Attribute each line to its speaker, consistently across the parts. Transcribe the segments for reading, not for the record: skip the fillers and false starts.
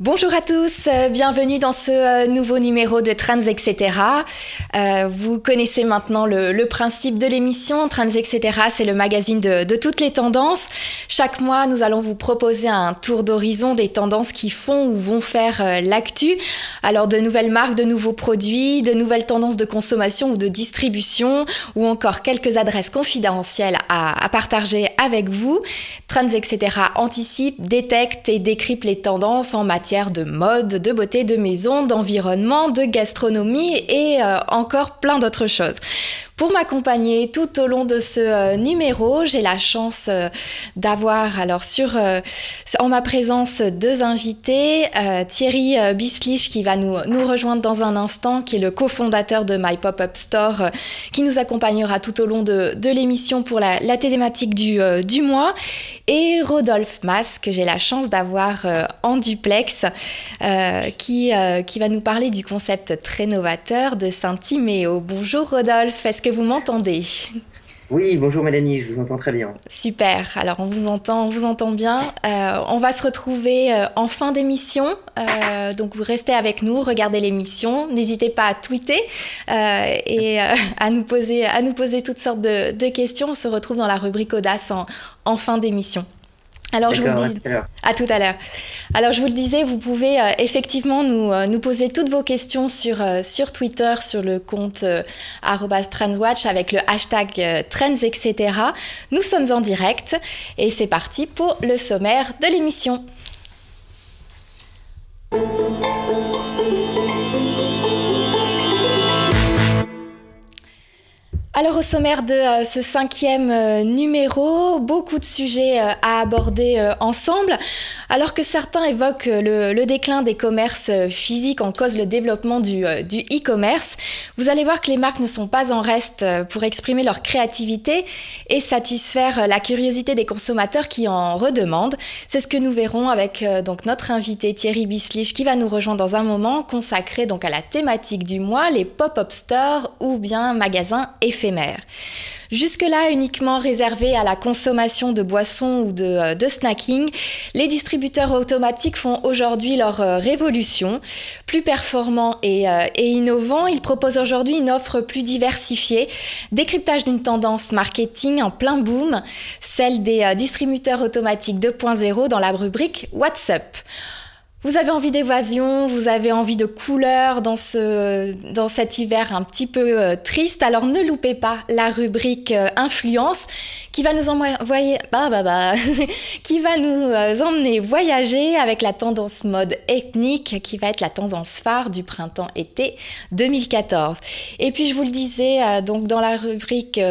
Speaker 1: Bonjour à tous, bienvenue dans ce nouveau numéro de Trends etc. Vous connaissez maintenant le principe de l'émission. Trends etc. c'est le magazine de toutes les tendances. Chaque mois, nous allons vous proposer un tour d'horizon des tendances qui font ou vont faire l'actu. Alors de nouvelles marques, de nouveaux produits, de nouvelles tendances de consommation ou de distribution, ou encore quelques adresses confidentielles à partager avec vous. Trends etc. anticipe, détecte et décrypte les tendances en matière de mode, de beauté, de maison, d'environnement, de gastronomie et encore plein d'autres choses. Pour m'accompagner tout au long de ce numéro, j'ai la chance d'avoir en ma présence deux invités. Thierry Bislich qui va nous rejoindre dans un instant, qui est le cofondateur de My Pop-Up Store, qui nous accompagnera tout au long de l'émission pour la thématique du mois. Et Rodolphe Mas, que j'ai la chance d'avoir en duplex, qui va nous parler du concept très novateur de Saint-Timéo. Bonjour Rodolphe, est-ce que vous m'entendez ?
Speaker 2: Oui, bonjour Mélanie, je vous entends très bien.
Speaker 1: Super, alors on vous entend bien. On va se retrouver en fin d'émission, donc vous restez avec nous, regardez l'émission. N'hésitez pas à tweeter et à nous poser toutes sortes de questions. On se retrouve dans la rubrique Audace en fin d'émission. Alors, je vous le dis, à tout à l'heure. Alors, je vous le disais, vous pouvez effectivement nous poser toutes vos questions sur Twitter, sur le compte @trendswatch avec le hashtag Trends, etc. Nous sommes en direct et c'est parti pour le sommaire de l'émission. Alors au sommaire de ce 5e numéro, beaucoup de sujets à aborder ensemble. Alors que certains évoquent le déclin des commerces physiques en cause le développement du e-commerce, vous allez voir que les marques ne sont pas en reste pour exprimer leur créativité et satisfaire la curiosité des consommateurs qui en redemandent. C'est ce que nous verrons avec donc notre invité Thierry Bislich qui va nous rejoindre dans un moment, consacré donc à la thématique du mois, les pop-up stores ou bien magasins éphémères. Jusque-là, uniquement réservés à la consommation de boissons ou de snacking, les distributeurs automatiques font aujourd'hui leur révolution. Plus performants et innovants, ils proposent aujourd'hui une offre plus diversifiée, décryptage d'une tendance marketing en plein boom, celle des distributeurs automatiques 2.0 dans la rubrique What's Up. Vous avez envie d'évasion, vous avez envie de couleurs dans cet hiver un petit peu triste, alors ne loupez pas la rubrique influence qui va nous qui va nous emmener voyager avec la tendance mode ethnique qui va être la tendance phare du printemps-été 2014. Et puis je vous le disais donc dans la rubrique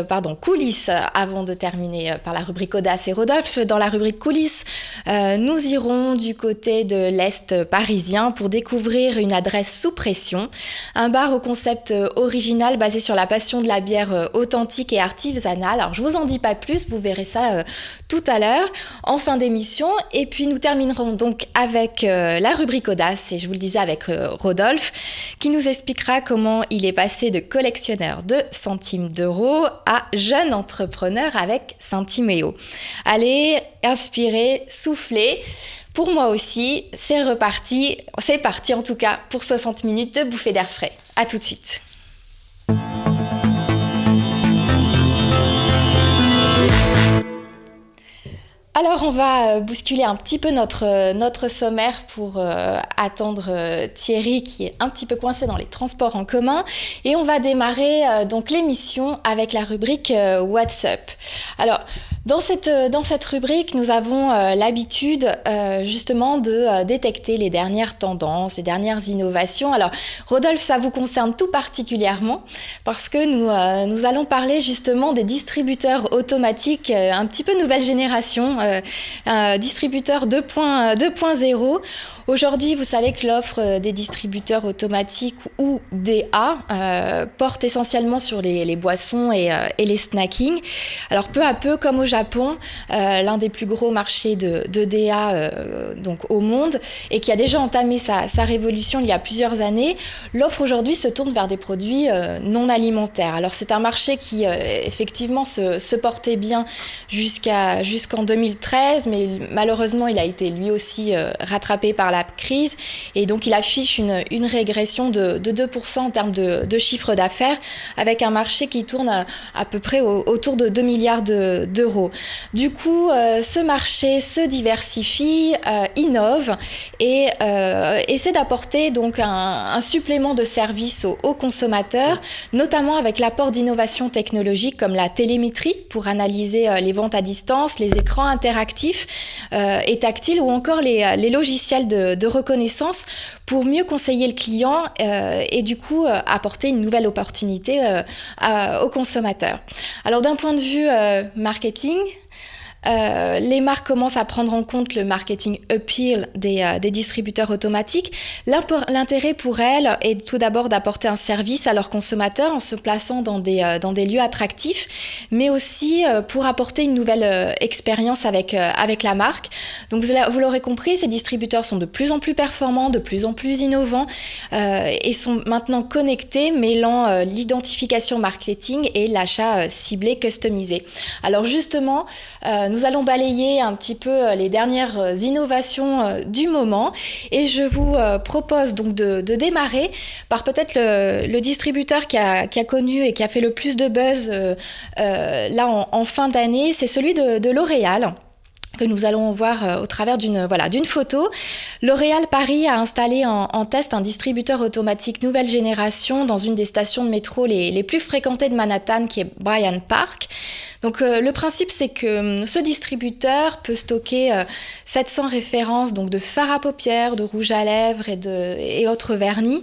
Speaker 1: coulisses, avant de terminer par la rubrique Audace et Rodolphe, dans la rubrique coulisses, nous irons du côté de l'Est parisien pour découvrir une adresse sous pression, un bar au concept original basé sur la passion de la bière authentique et artisanale. Alors je vous en dis pas plus, vous verrez ça tout à l'heure en fin d'émission et puis nous terminerons donc avec la rubrique Audace et je vous le disais avec Rodolphe qui nous expliquera comment il est passé de collectionneur de centimes d'euros à jeune entrepreneur avec Saint-Timéo. Allez, inspirez, soufflez. Pour moi aussi, c'est reparti. C'est parti en tout cas pour 60 minutes de bouffée d'air frais. À tout de suite. Alors on va bousculer un petit peu notre sommaire pour attendre Thierry qui est un petit peu coincé dans les transports en commun et on va démarrer donc l'émission avec la rubrique What's Up. Alors dans cette rubrique, nous avons l'habitude justement de détecter les dernières tendances, les dernières innovations. Alors Rodolphe, ça vous concerne tout particulièrement parce que nous allons parler justement des distributeurs automatiques un petit peu nouvelle génération, distributeurs 2.0. Aujourd'hui, vous savez que l'offre des distributeurs automatiques ou DA porte essentiellement sur les boissons et les snackings. Alors peu à peu, comme aujourd'hui, Japon, l'un des plus gros marchés de DA donc au monde, et qui a déjà entamé sa révolution il y a plusieurs années, l'offre aujourd'hui se tourne vers des produits non alimentaires. Alors c'est un marché qui effectivement se portait bien jusqu'en 2013, mais malheureusement il a été lui aussi rattrapé par la crise, et donc il affiche une régression de 2% en termes de chiffre d'affaires, avec un marché qui tourne à peu près autour de 2 milliards d'euros. Du coup, ce marché se diversifie, innove et essaie d'apporter donc un supplément de services aux consommateurs, notamment avec l'apport d'innovations technologiques comme la télémétrie pour analyser les ventes à distance, les écrans interactifs et tactiles, ou encore les logiciels de reconnaissance pour mieux conseiller le client et du coup apporter une nouvelle opportunité aux consommateurs. Alors d'un point de vue marketing, les marques commencent à prendre en compte le marketing appeal des distributeurs automatiques. L'intérêt pour elles est tout d'abord d'apporter un service à leurs consommateurs en se plaçant dans des lieux attractifs, mais aussi pour apporter une nouvelle expérience avec la marque. Donc vous l'aurez compris, ces distributeurs sont de plus en plus performants, de plus en plus innovants et sont maintenant connectés, mêlant l'identification marketing et l'achat ciblé, customisé. Alors justement, nous allons balayer un petit peu les dernières innovations du moment, et je vous propose donc de démarrer par peut-être le distributeur qui a connu et qui a fait le plus de buzz là en fin d'année, c'est celui de L'Oréal, que nous allons voir au travers d'une photo. L'Oréal Paris a installé en test un distributeur automatique nouvelle génération dans une des stations de métro les plus fréquentées de Manhattan, qui est Bryant Park. Donc le principe, c'est que ce distributeur peut stocker 700 références donc de fard à paupières, de rouge à lèvres et autres vernis.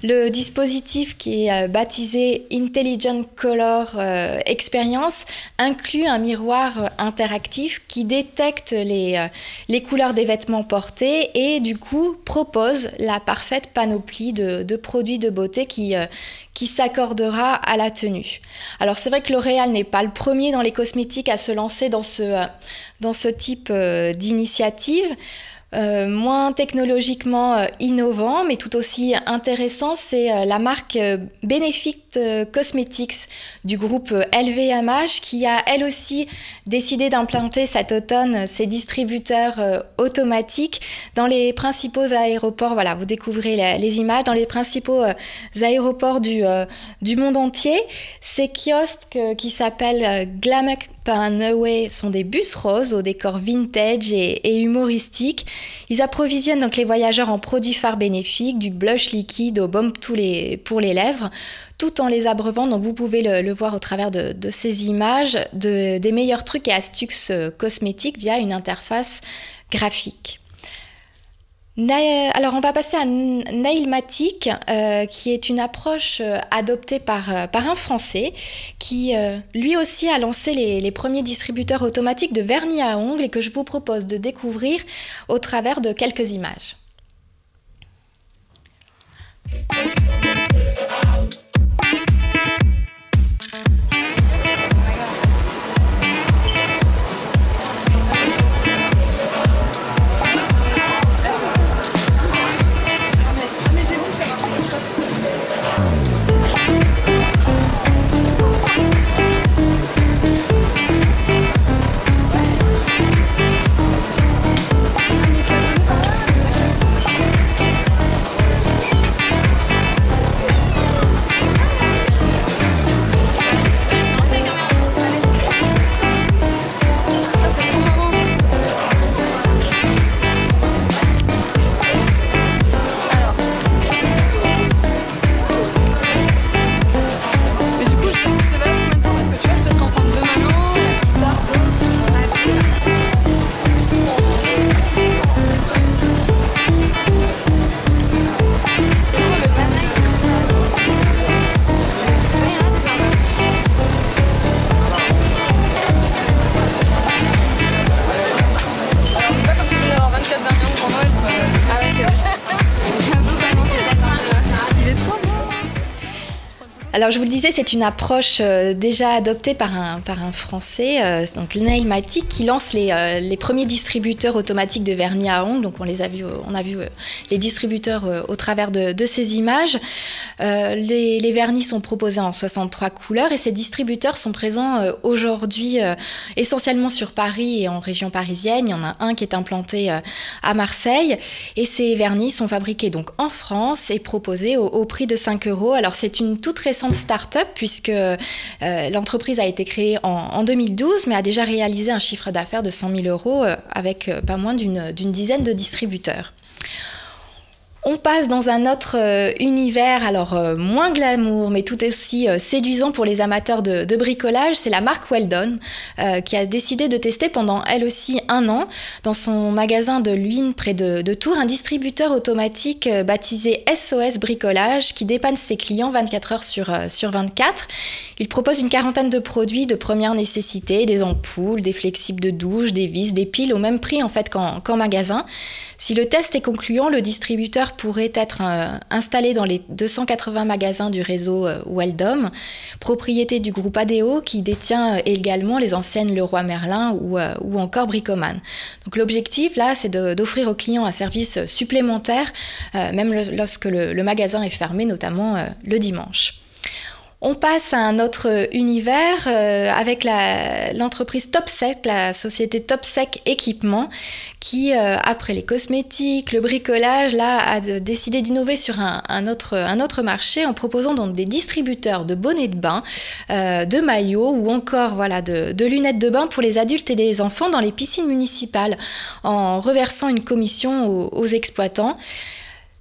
Speaker 1: Le dispositif, qui est baptisé Intelligent Color Experience, inclut un miroir interactif qui détecte les couleurs des vêtements portés et du coup propose la parfaite panoplie de produits de beauté qui s'accordera à la tenue. Alors c'est vrai que L'Oréal n'est pas le premier dans les cosmétiques à se lancer dans ce type d'initiative. Moins technologiquement innovant, mais tout aussi intéressant, c'est la marque Benefit Cosmetics du groupe LVMH, qui a elle aussi décidé d'implanter cet automne ses distributeurs automatiques dans les principaux aéroports. Voilà, vous découvrez les images dans les principaux aéroports du monde entier. Ces kiosques qui s'appellent Glamour Away sont des bus roses au décor vintage et humoristique. Ils approvisionnent donc les voyageurs en produits phares bénéfiques, du blush liquide au baume pour les lèvres, tout en les abreuvant. Donc vous pouvez le voir au travers de ces images, des meilleurs trucs et astuces cosmétiques via une interface graphique. Alors on va passer à Nailmatic, qui est une approche adoptée par un Français qui lui aussi a lancé les premiers distributeurs automatiques de vernis à ongles, et que je vous propose de découvrir au travers de quelques images. Alors, je vous le disais, c'est une approche déjà adoptée par un Français, donc Nailmatic, qui lance les premiers distributeurs automatiques de vernis à ongles. Donc, on a vu les distributeurs au travers de ces images. Les vernis sont proposés en 63 couleurs et ces distributeurs sont présents aujourd'hui essentiellement sur Paris et en région parisienne. Il y en a un qui est implanté à Marseille et ces vernis sont fabriqués donc en France et proposés au prix de 5 €. Alors, c'est une toute récente start-up puisque l'entreprise a été créée en 2012 mais a déjà réalisé un chiffre d'affaires de 100 000 € avec pas moins d'une dizaine de distributeurs. On passe dans un autre univers, alors moins glamour, mais tout aussi séduisant pour les amateurs de bricolage. C'est la marque Weldon qui a décidé de tester pendant elle aussi 1 an dans son magasin de Luynes près de Tours un distributeur automatique baptisé SOS Bricolage qui dépanne ses clients 24 heures sur 24. Il propose une quarantaine de produits de première nécessité, des ampoules, des flexibles de douche, des vis, des piles au même prix en fait qu'en magasin. Si le test est concluant, le distributeur pourrait être installé dans les 280 magasins du réseau Weldom, propriété du groupe ADO qui détient également les enseignes Leroy Merlin ou encore Bricoman. Donc l'objectif là, c'est d'offrir aux clients un service supplémentaire, même lorsque le magasin est fermé, notamment le dimanche. On passe à un autre univers avec l'entreprise Topsec, la société Topsec Équipement, qui, après les cosmétiques, le bricolage, là, a décidé d'innover sur un autre marché en proposant donc des distributeurs de bonnets de bain, de maillots ou encore de lunettes de bain pour les adultes et les enfants dans les piscines municipales, en reversant une commission aux exploitants.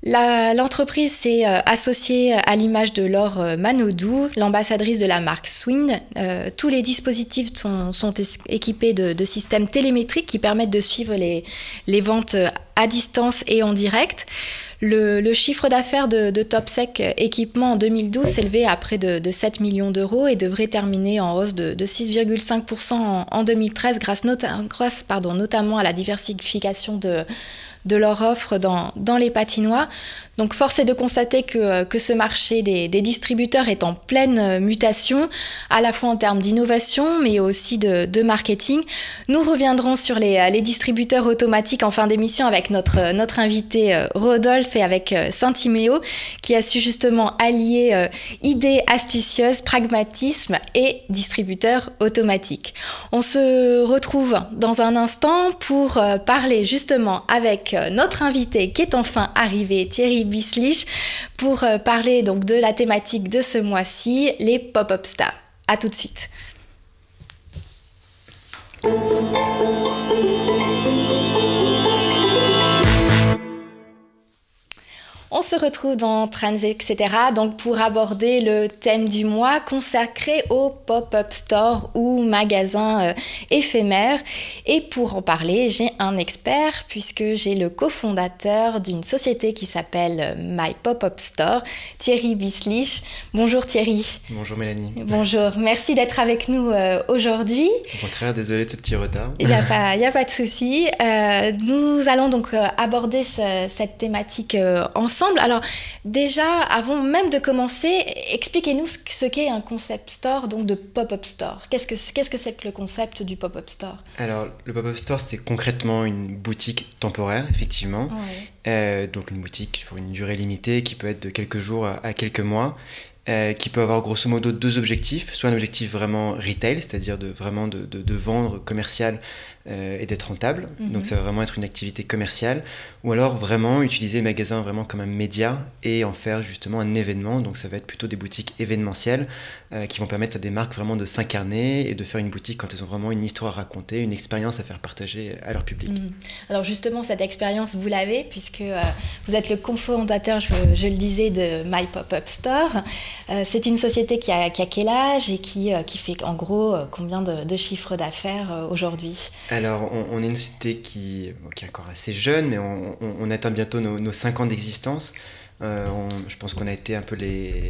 Speaker 1: L'entreprise s'est associée à l'image de Laure Manodou, l'ambassadrice de la marque Swing. Tous les dispositifs sont équipés de systèmes télémétriques qui permettent de suivre les ventes à distance et en direct. Le chiffre d'affaires de Topsec Équipement en 2012 s'élevait à près de 7 millions d'euros et devrait terminer en hausse de 6,5% en 2013 grâce notamment à la diversification de leur offre dans les patinoires. Donc force est de constater que ce marché des distributeurs est en pleine mutation, à la fois en termes d'innovation, mais aussi de marketing. Nous reviendrons sur les distributeurs automatiques en fin d'émission avec notre invité Rodolphe et avec Saint-Timéo, qui a su justement allier idées astucieuses, pragmatisme et distributeurs automatiques. On se retrouve dans un instant pour parler justement avec notre invité qui est enfin arrivé, Thierry Bislich, pour parler donc de la thématique de ce mois-ci, les pop-up stars. À tout de suite. On se retrouve dans Trends, etc. donc pour aborder le thème du mois consacré aux pop-up stores ou magasins éphémères. Et pour en parler, j'ai un expert puisque j'ai le cofondateur d'une société qui s'appelle My Pop-up Store, Thierry Bislich. Bonjour Thierry.
Speaker 3: Bonjour Mélanie.
Speaker 1: Bonjour, merci d'être avec nous aujourd'hui.
Speaker 3: Au contraire, désolé de ce petit retard.
Speaker 1: Il n'y a pas de souci. Nous allons donc aborder cette thématique ensemble. Alors déjà, avant même de commencer, expliquez-nous ce qu'est un concept store, donc de pop-up store. Qu'est-ce que c'est que le concept du pop-up store ?
Speaker 3: Alors, le pop-up store, c'est concrètement une boutique temporaire, effectivement. Ouais. Donc une boutique pour une durée limitée qui peut être de quelques jours à quelques mois. Qui peut avoir grosso modo 2 objectifs, soit un objectif vraiment retail, c'est-à-dire de vendre commercial et d'être rentable, donc ça va vraiment être une activité commerciale, ou alors vraiment utiliser le magasin vraiment comme un média et en faire justement un événement, donc ça va être plutôt des boutiques événementielles qui vont permettre à des marques vraiment de s'incarner et de faire une boutique quand elles ont vraiment une histoire à raconter, une expérience à faire partager à leur public.
Speaker 1: Alors justement, cette expérience, vous l'avez puisque vous êtes le cofondateur, je le disais, de My Pop-up Store. C'est une société qui a quel âge et qui fait en gros combien de chiffres d'affaires aujourd'hui ?
Speaker 3: Alors, on est une société qui est encore assez jeune, mais on atteint bientôt nos 5 ans d'existence. Je pense qu'on a été un peu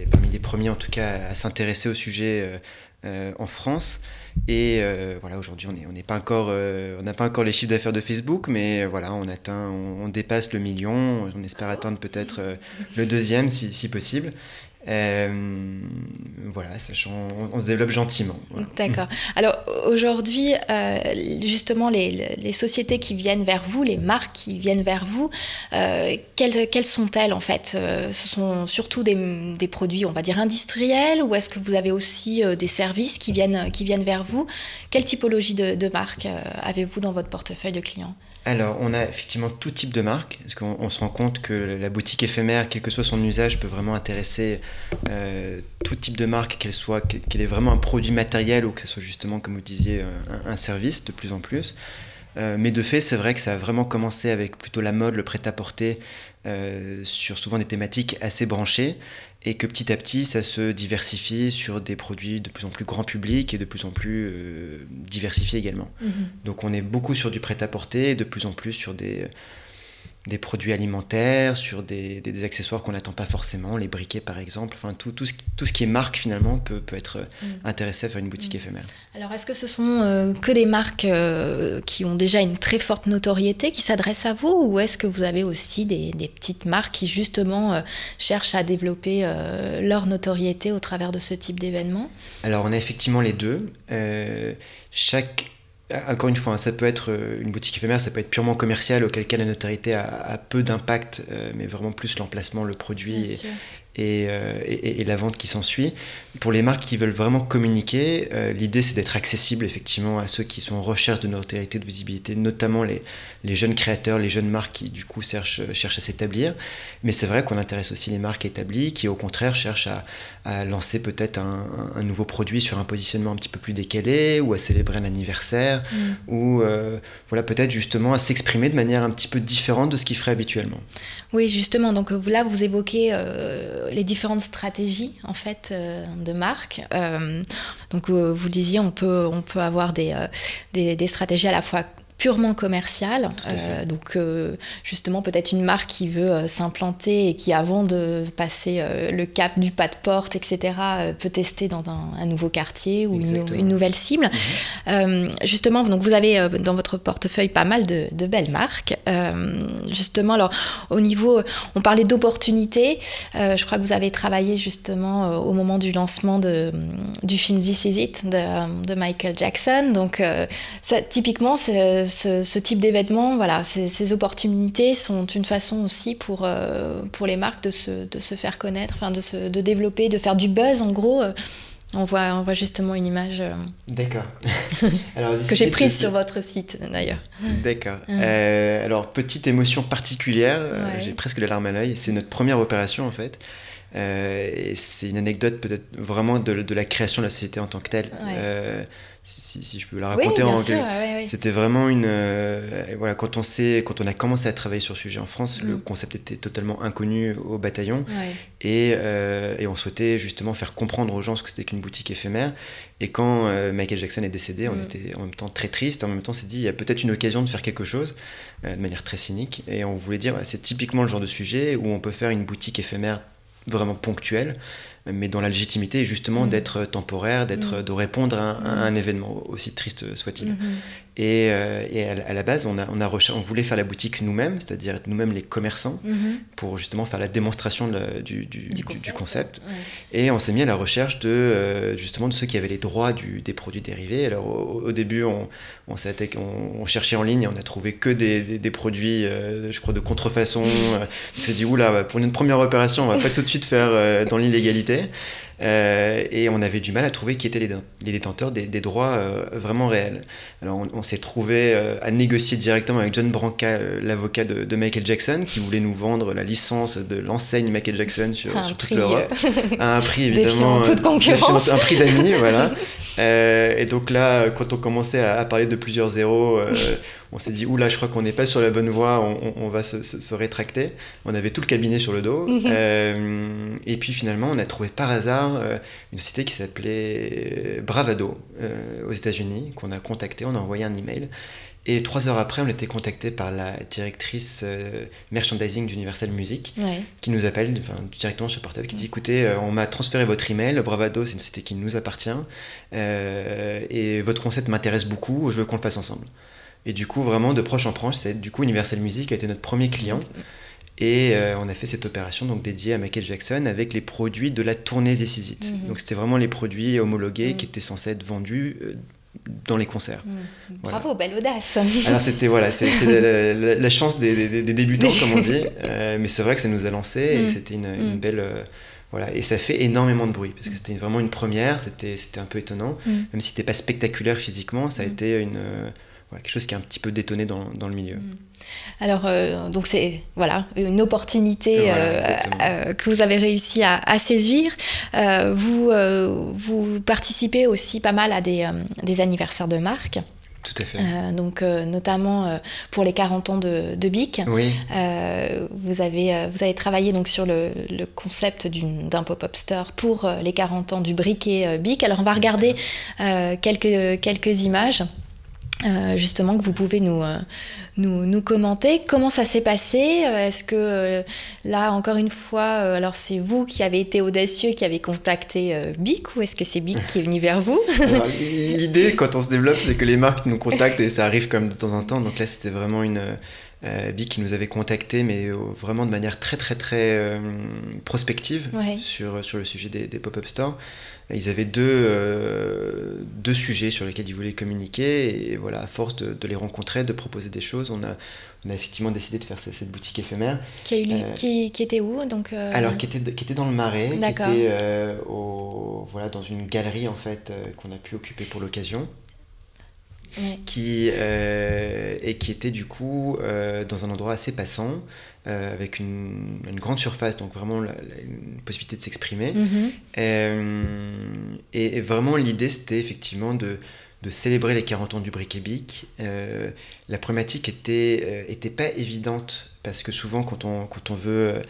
Speaker 3: parmi les premiers, en tout cas, à s'intéresser au sujet en France. Et voilà, aujourd'hui, on n'a pas encore les chiffres d'affaires de Facebook, mais voilà, on dépasse le million. On espère atteindre peut-être le 2e, si possible. Voilà, on se développe gentiment. Voilà.
Speaker 1: D'accord. Alors aujourd'hui, justement, les sociétés qui viennent vers vous, les marques qui viennent vers vous, quelles sont-elles en fait? Ce sont surtout des produits, on va dire, industriels, ou est-ce que vous avez aussi des services qui viennent vers vous? Quelle typologie de marques avez-vous dans votre portefeuille de clients?
Speaker 3: Alors, on a effectivement tout type de marque, parce qu'on se rend compte que la boutique éphémère, quel que soit son usage, peut vraiment intéresser tout type de marque, qu'elle ait vraiment un produit matériel ou que ce soit justement, comme vous disiez, un service de plus en plus. Mais de fait, c'est vrai que ça a vraiment commencé avec plutôt la mode, le prêt-à-porter, sur souvent des thématiques assez branchées, et que petit à petit, ça se diversifie sur des produits de plus en plus grand public et de plus en plus diversifiés également. Donc on est beaucoup sur du prêt-à-porter, et de plus en plus sur des produits alimentaires, sur des accessoires qu'on n'attend pas forcément, les briquets par exemple, enfin tout ce qui est marque finalement peut être intéressé à faire une boutique éphémère.
Speaker 1: Alors est-ce que ce sont que des marques qui ont déjà une très forte notoriété qui s'adressent à vous, ou est-ce que vous avez aussi des petites marques qui justement cherchent à développer leur notoriété au travers de ce type d'événement?
Speaker 3: Alors on a effectivement les deux. Encore une fois, ça peut être une boutique éphémère, ça peut être purement commercial, auquel cas la notoriété a peu d'impact, mais vraiment plus l'emplacement, le produit et la vente qui s'ensuit. Pour les marques qui veulent vraiment communiquer, l'idée c'est d'être accessible effectivement à ceux qui sont en recherche de notoriété, de visibilité, notamment les jeunes créateurs, les jeunes marques qui du coup cherchent à s'établir. Mais c'est vrai qu'on intéresse aussi les marques établies qui au contraire cherchent à lancer peut-être un nouveau produit sur un positionnement un petit peu plus décalé, ou à célébrer un anniversaire, ou voilà, peut-être justement à s'exprimer de manière un petit peu différente de ce qu'ils feraient habituellement.
Speaker 1: Oui, justement, donc là vous évoquez les différentes stratégies en fait de marque. Donc vous le disiez, on peut avoir des stratégies à la fois purement commercial, donc justement peut-être une marque qui veut s'implanter et qui, avant de passer le cap du pas de porte, etc., peut tester dans un nouveau quartier ou une nouvelle cible. Justement, donc vous avez dans votre portefeuille pas mal de belles marques. Justement, alors au niveau, on parlait d'opportunités, je crois que vous avez travaillé justement au moment du lancement du film This Is It de Michael Jackson. Donc ça, typiquement, ce type d'événement, voilà, ces opportunités sont une façon aussi pour les marques de se faire connaître, enfin de développer, de faire du buzz en gros. On voit justement une image que j'ai prise sur votre site d'ailleurs.
Speaker 3: D'accord. Alors, petite émotion particulière, j'ai presque les larmes à l'œil, c'est notre première opération en fait. Et c'est une anecdote peut-être vraiment de la création de la société en tant que telle. Si je peux la raconter c'était vraiment voilà, quand on a commencé à travailler sur le sujet en France, le concept était totalement inconnu au bataillon, et on souhaitait justement faire comprendre aux gens ce que c'était qu'une boutique éphémère. Et quand Michael Jackson est décédé, on était en même temps très triste, en même temps on s'est dit il y a peut-être une occasion de faire quelque chose de manière très cynique, et on voulait dire c'est typiquement le genre de sujet où on peut faire une boutique éphémère vraiment ponctuelle, mais dans la légitimité justement d'être temporaire, de répondre à un événement, aussi triste soit-il. Et à la base, on voulait faire la boutique nous-mêmes, c'est-à-dire être nous-mêmes les commerçants, pour justement faire la démonstration du concept. Et on s'est mis à la recherche justement de ceux qui avaient les droits des produits dérivés. Alors au début, on cherchait en ligne, et on a trouvé que des produits, je crois, de contrefaçon. On s'est dit, oula, pour une première opération, on va pas tout de suite faire dans l'illégalité. Et on avait du mal à trouver qui étaient les détenteurs des droits vraiment réels. Alors on s'est trouvé à négocier directement avec John Branca, l'avocat de Michael Jackson, qui voulait nous vendre la licence de l'enseigne Michael Jackson sur toute l'Europe, à un prix évidemment
Speaker 1: toute concurrence,
Speaker 3: un prix d'amis, voilà. Et donc là, quand on commençait à parler de plusieurs zéros, on s'est dit, oula, je crois qu'on n'est pas sur la bonne voie, on va se rétracter. On avait tout le cabinet sur le dos. Et puis finalement, on a trouvé par hasard une société qui s'appelait Bravado aux États-Unis, qu'on a contacté, on a envoyé un email. Et 3 heures après, on était contacté par la directrice merchandising d'Universal Music, qui nous appelle directement sur le portable, qui dit, écoutez, on m'a transféré votre email, Bravado, c'est une société qui nous appartient, et votre concept m'intéresse beaucoup, je veux qu'on le fasse ensemble. Et du coup, vraiment, de proche en proche, du coup, Universal Music a été notre premier client. Et on a fait cette opération donc dédiée à Michael Jackson avec les produits de la tournée This Is It. Donc c'était vraiment les produits homologués qui étaient censés être vendus dans les concerts.
Speaker 1: Voilà. Bravo, belle audace.
Speaker 3: Alors c'était c'est la chance des débutants comme on dit, mais c'est vrai que ça nous a lancé et c'était une belle voilà, et ça fait énormément de bruit parce que c'était vraiment une première, c'était un peu étonnant, même si c'était pas spectaculaire physiquement, ça a été quelque chose qui a un petit peu détonné dans le milieu.
Speaker 1: Alors, donc c'est une opportunité que vous avez réussi à saisir. Vous participez aussi pas mal à des anniversaires de marque.
Speaker 3: Tout à fait.
Speaker 1: Donc, notamment pour les 40 ans de BIC.
Speaker 3: Oui.
Speaker 1: Vous avez travaillé donc, sur le concept d'un pop-up store pour les 40 ans du briquet BIC. Alors, on va regarder quelques images. Justement que vous pouvez nous commenter. Comment ça s'est passé? Est-ce que là, encore une fois, alors c'est vous qui avez été audacieux, qui avez contacté BIC ou est-ce que c'est BIC qui est venu vers vous?
Speaker 3: Alors, l'idée, quand on se développe, c'est que les marques nous contactent et ça arrive quand même de temps en temps. Donc là, c'était vraiment BIC qui nous avait contactés, mais vraiment de manière très, très, très prospective sur le sujet des pop-up stores. Ils avaient deux sujets sur lesquels ils voulaient communiquer et voilà, à force de les rencontrer, de proposer des choses, on a effectivement décidé de faire cette boutique éphémère.
Speaker 1: Qui était où donc
Speaker 3: Alors qui était dans le Marais,
Speaker 1: D'accord.
Speaker 3: qui était dans une galerie en fait qu'on a pu occuper pour l'occasion. Oui. Qui était du coup dans un endroit assez passant, avec une grande surface, donc vraiment une possibilité de s'exprimer. Et vraiment l'idée c'était effectivement de célébrer les 40 ans du briquet BIC. La problématique était pas évidente, parce que souvent quand on veut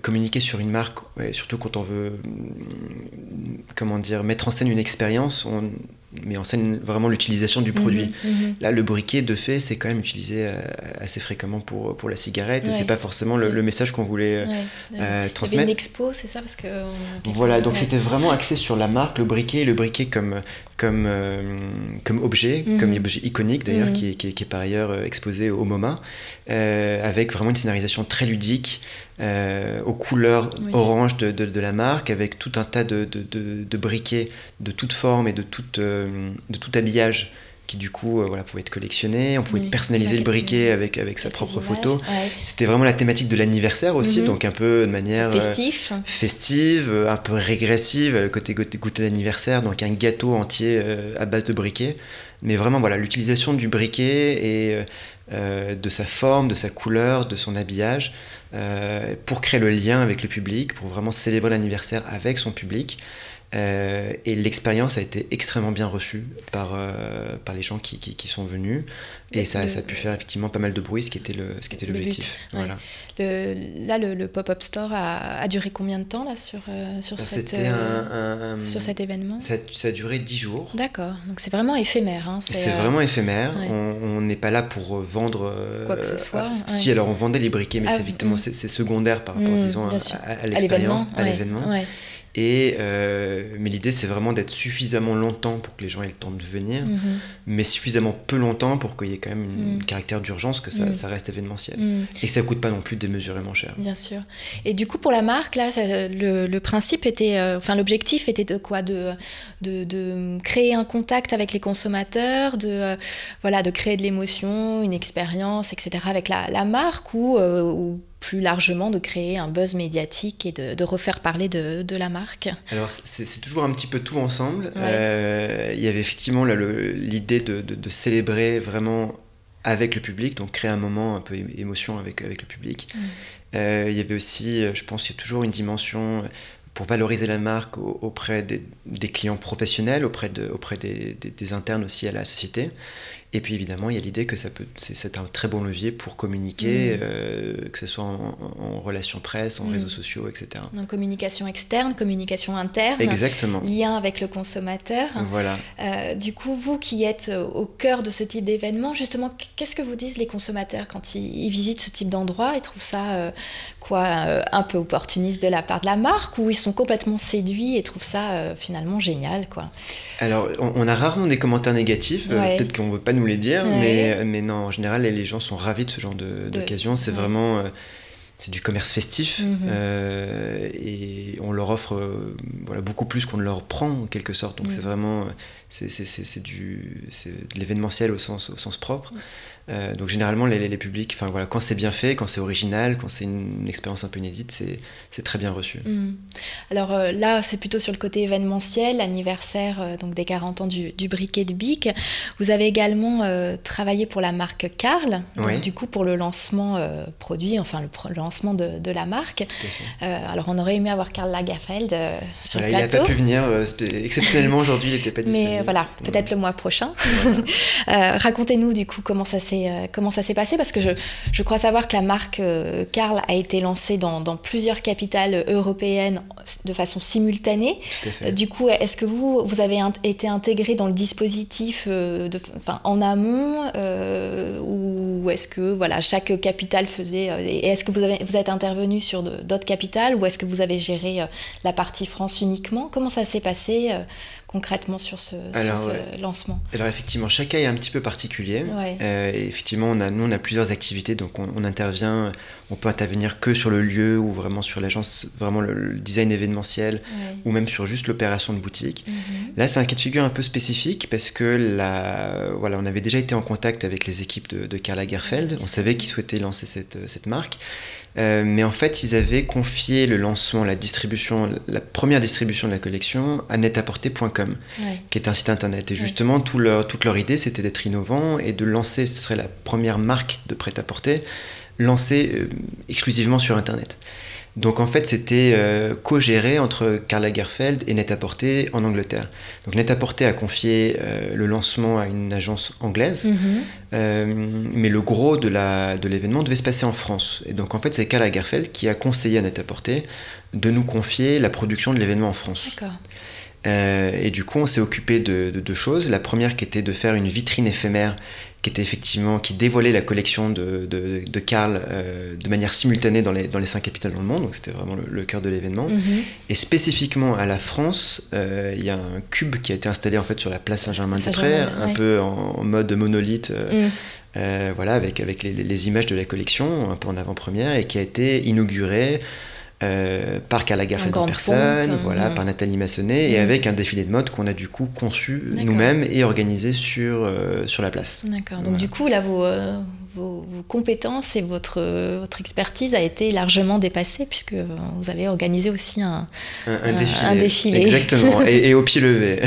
Speaker 3: communiquer sur une marque, surtout quand on veut mettre en scène une expérience, on met en scène vraiment l'utilisation du produit. Là, le briquet, de fait, c'est quand même utilisé assez fréquemment pour la cigarette, et c'est pas forcément le message qu'on voulait transmettre. Il y avait
Speaker 1: une expo, c'est ça, parce que
Speaker 3: voilà, donc c'était vraiment axé sur la marque, le briquet comme objet, comme objet iconique d'ailleurs, qui est par ailleurs exposé au MoMA, avec vraiment une scénarisation très ludique, aux couleurs orange de la marque, avec tout un tas de briquets de toute forme et de tout habillage qui du coup pouvait être collectionné. On pouvait personnaliser le briquet avec sa propre photo. C'était vraiment la thématique de l'anniversaire aussi, donc un peu de manière festive, un peu régressive, côté goûter d'anniversaire, donc un gâteau entier à base de briquet. Mais vraiment l'utilisation du briquet et de sa forme, de sa couleur, de son habillage, pour créer le lien avec le public, pour vraiment célébrer l'anniversaire avec son public. Et l'expérience a été extrêmement bien reçue par les gens qui sont venus, et ça a pu faire effectivement pas mal de bruit, ce qui était l'objectif. Voilà.
Speaker 1: Le pop-up store a duré combien de temps là, sur cet événement?
Speaker 3: Ça a duré 10 jours.
Speaker 1: D'accord, donc c'est vraiment éphémère. Hein,
Speaker 3: c'est vraiment éphémère. On n'est pas là pour vendre
Speaker 1: quoi que ce soit.
Speaker 3: Si, alors on vendait les briquets, mais c'est secondaire par rapport disons, à l'expérience, à l'événement. Mais l'idée c'est vraiment d'être suffisamment longtemps pour que les gens aient le temps de venir, mais suffisamment peu longtemps pour qu'il y ait quand même un caractère d'urgence, que ça reste événementiel, et que ça coûte pas non plus démesurément cher.
Speaker 1: Bien sûr. Et du coup pour la marque là, le principe était, l'objectif était de quoi, de créer un contact avec les consommateurs, de créer de l'émotion, une expérience, etc. avec la marque, ou plus largement de créer un buzz médiatique et de refaire parler de la marque?
Speaker 3: Alors c'est toujours un petit peu tout ensemble. Il y avait effectivement l'idée de célébrer vraiment avec le public, donc créer un moment un peu émotion avec le public. Il y avait aussi, je pense qu'il y a toujours une dimension pour valoriser la marque auprès des clients professionnels, auprès des internes aussi à la société. Et puis évidemment, il y a l'idée que c'est un très bon levier pour communiquer, que ce soit en relations presse, en réseaux sociaux, etc.
Speaker 1: Donc communication externe, communication interne.
Speaker 3: Exactement.
Speaker 1: Lien avec le consommateur.
Speaker 3: Voilà.
Speaker 1: Du coup, vous qui êtes au cœur de ce type d'événement, justement, qu'est-ce que vous disent les consommateurs quand ils visitent ce type d'endroit? Ils trouvent ça un peu opportuniste de la part de la marque, ou ils sont complètement séduits et trouvent ça finalement génial, quoi?
Speaker 3: Alors, on a rarement des commentaires négatifs, peut-être qu'on ne veut pas nous les dire, mais non, en général, les gens sont ravis de ce genre d'occasion. C'est vraiment c'est du commerce festif, et on leur offre voilà, beaucoup plus qu'on ne leur prend en quelque sorte. Donc c'est vraiment c'est de l'événementiel au sens propre. Donc généralement les publics, enfin voilà, quand c'est bien fait, quand c'est original, quand c'est une expérience un peu inédite, c'est très bien reçu.
Speaker 1: Alors là, c'est plutôt sur le côté événementiel, l'anniversaire donc des 40 ans du briquet de Bic. Vous avez également travaillé pour la marque Karl, donc du coup pour le lancement produit, enfin le lancement de la marque. Alors on aurait aimé avoir Karl Lagerfeld sur le plateau.
Speaker 3: Il n'a pas pu venir, exceptionnellement aujourd'hui il n'était pas disponible.
Speaker 1: Mais voilà, peut-être le mois prochain. Racontez-nous du coup comment ça s'est passé, parce que je crois savoir que la marque Karl a été lancée dans plusieurs capitales européennes de façon simultanée. Du coup, est-ce que vous avez été intégré dans le dispositif en amont, ou est-ce que voilà, chaque capitale faisait... et est-ce que vous êtes intervenu sur d'autres capitales, ou est-ce que vous avez géré la partie France uniquement? Comment ça s'est passé concrètement sur ce lancement?
Speaker 3: Alors effectivement, chaque cas est un petit peu particulier. Et effectivement, nous on a plusieurs activités, donc on intervient, on peut intervenir que sur le lieu ou vraiment sur l'agence, vraiment le design événementiel, ou même sur juste l'opération de boutique. Là, c'est un cas de figure un peu spécifique parce que voilà, on avait déjà été en contact avec les équipes de Karl Lagerfeld. On savait qu'ils souhaitaient lancer cette marque. Mais en fait, ils avaient confié le lancement, la première distribution de la collection à netaporter.com, qui est un site internet. Et justement, toute leur idée, c'était d'être innovant et de lancer, ce serait la première marque de prêt-à-porter, lancée exclusivement sur internet. Donc en fait, c'était co-géré entre Karl Lagerfeld et Net-a-Porter en Angleterre. Donc Net-a-Porter a confié le lancement à une agence anglaise, mais le gros de l'événement devait se passer en France. Et donc en fait, c'est Karl Lagerfeld qui a conseillé à Net-a-Porter de nous confier la production de l'événement en France.
Speaker 1: D'accord.
Speaker 3: Et du coup, on s'est occupé de deux choses. La première qui était de faire une vitrine éphémère qui dévoilait la collection de Karl de manière simultanée dans les 5 capitales dans le monde. Donc c'était vraiment le cœur de l'événement. Et spécifiquement à la France, il y a un cube qui a été installé en fait sur la place Saint-Germain-des-Prés, un peu en mode monolithe. Voilà, avec les images de la collection, un peu en avant-première, et qui a été inauguré par Karl Lagerfeld en personne, par Nathalie Massonnet, et avec un défilé de mode qu'on a du coup conçu nous-mêmes et organisé sur la place.
Speaker 1: D'accord, donc du coup là vos compétences et votre expertise a été largement dépassée, puisque vous avez organisé aussi un défilé.
Speaker 3: Exactement, et au pied levé.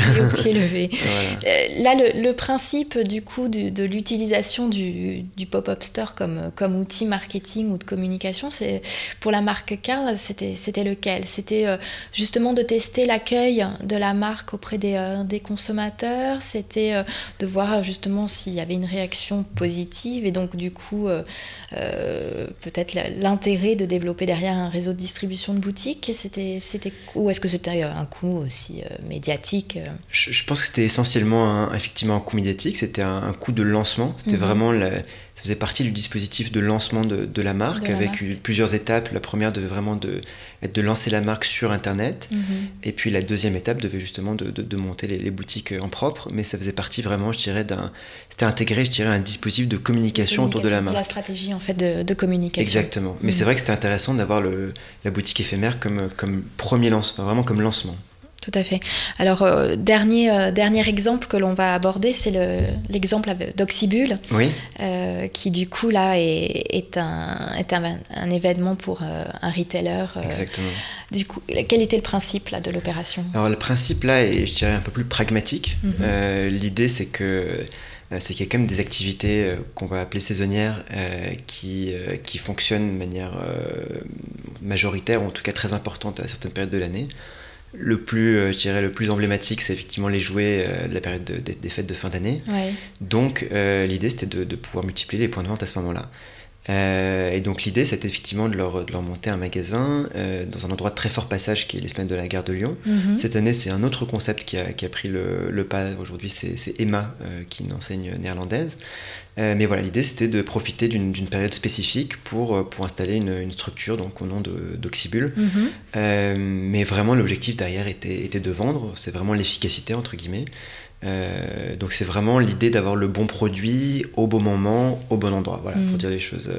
Speaker 1: Là, le principe du coup de l'utilisation du pop-up store comme outil marketing ou de communication, c'est pour la marque Karl, c'était lequel? C'était justement de tester l'accueil de la marque auprès des consommateurs, c'était de voir justement s'il y avait une réaction positive, et donc du coup peut-être l'intérêt de développer derrière un réseau de distribution de boutiques. Ou est-ce que c'était un coût aussi médiatique?
Speaker 3: Je pense que c'était essentiellement effectivement un coût médiatique, c'était un coût de lancement, c'était vraiment ça faisait partie du dispositif de lancement de la marque, avec plusieurs étapes. La première devait vraiment être de lancer la marque sur Internet, et puis la deuxième étape devait justement de monter les boutiques en propre, mais ça faisait partie vraiment, je dirais, c'était intégré, je dirais, un dispositif de communication autour de la marque.
Speaker 1: La stratégie en fait de communication.
Speaker 3: Exactement, mais c'est vrai que c'était intéressant d'avoir la boutique éphémère comme premier lancement, vraiment comme lancement.
Speaker 1: Tout à fait. Alors, dernier exemple que l'on va aborder, c'est l'exemple d'Oxybul, qui du coup là est un événement pour un retailer.
Speaker 3: Exactement.
Speaker 1: Du coup, quel était le principe là, de l'opération?
Speaker 3: Alors le principe là est, je dirais, un peu plus pragmatique. L'idée c'est qu'il y a quand même des activités qu'on va appeler saisonnières qui fonctionnent de manière majoritaire, ou en tout cas très importante à certaines périodes de l'année. Le plus emblématique, c'est effectivement les jouets de la période des fêtes de fin d'année. Donc l'idée, c'était de pouvoir multiplier les points de vente à ce moment-là. Et donc l'idée, c'était effectivement de leur monter un magasin dans un endroit de très fort passage qui est l'Esplanade de la Gare de Lyon. Cette année, c'est un autre concept qui a pris le pas. Aujourd'hui, c'est Emma, qui est une enseigne néerlandaise. Mais voilà, l'idée, c'était de profiter d'une période spécifique pour installer une structure, donc au nom d'Oxybul. Mais vraiment, l'objectif derrière était de vendre. C'est vraiment l'efficacité, entre guillemets. Donc c'est vraiment l'idée d'avoir le bon produit au bon moment, au bon endroit, voilà, pour dire les choses.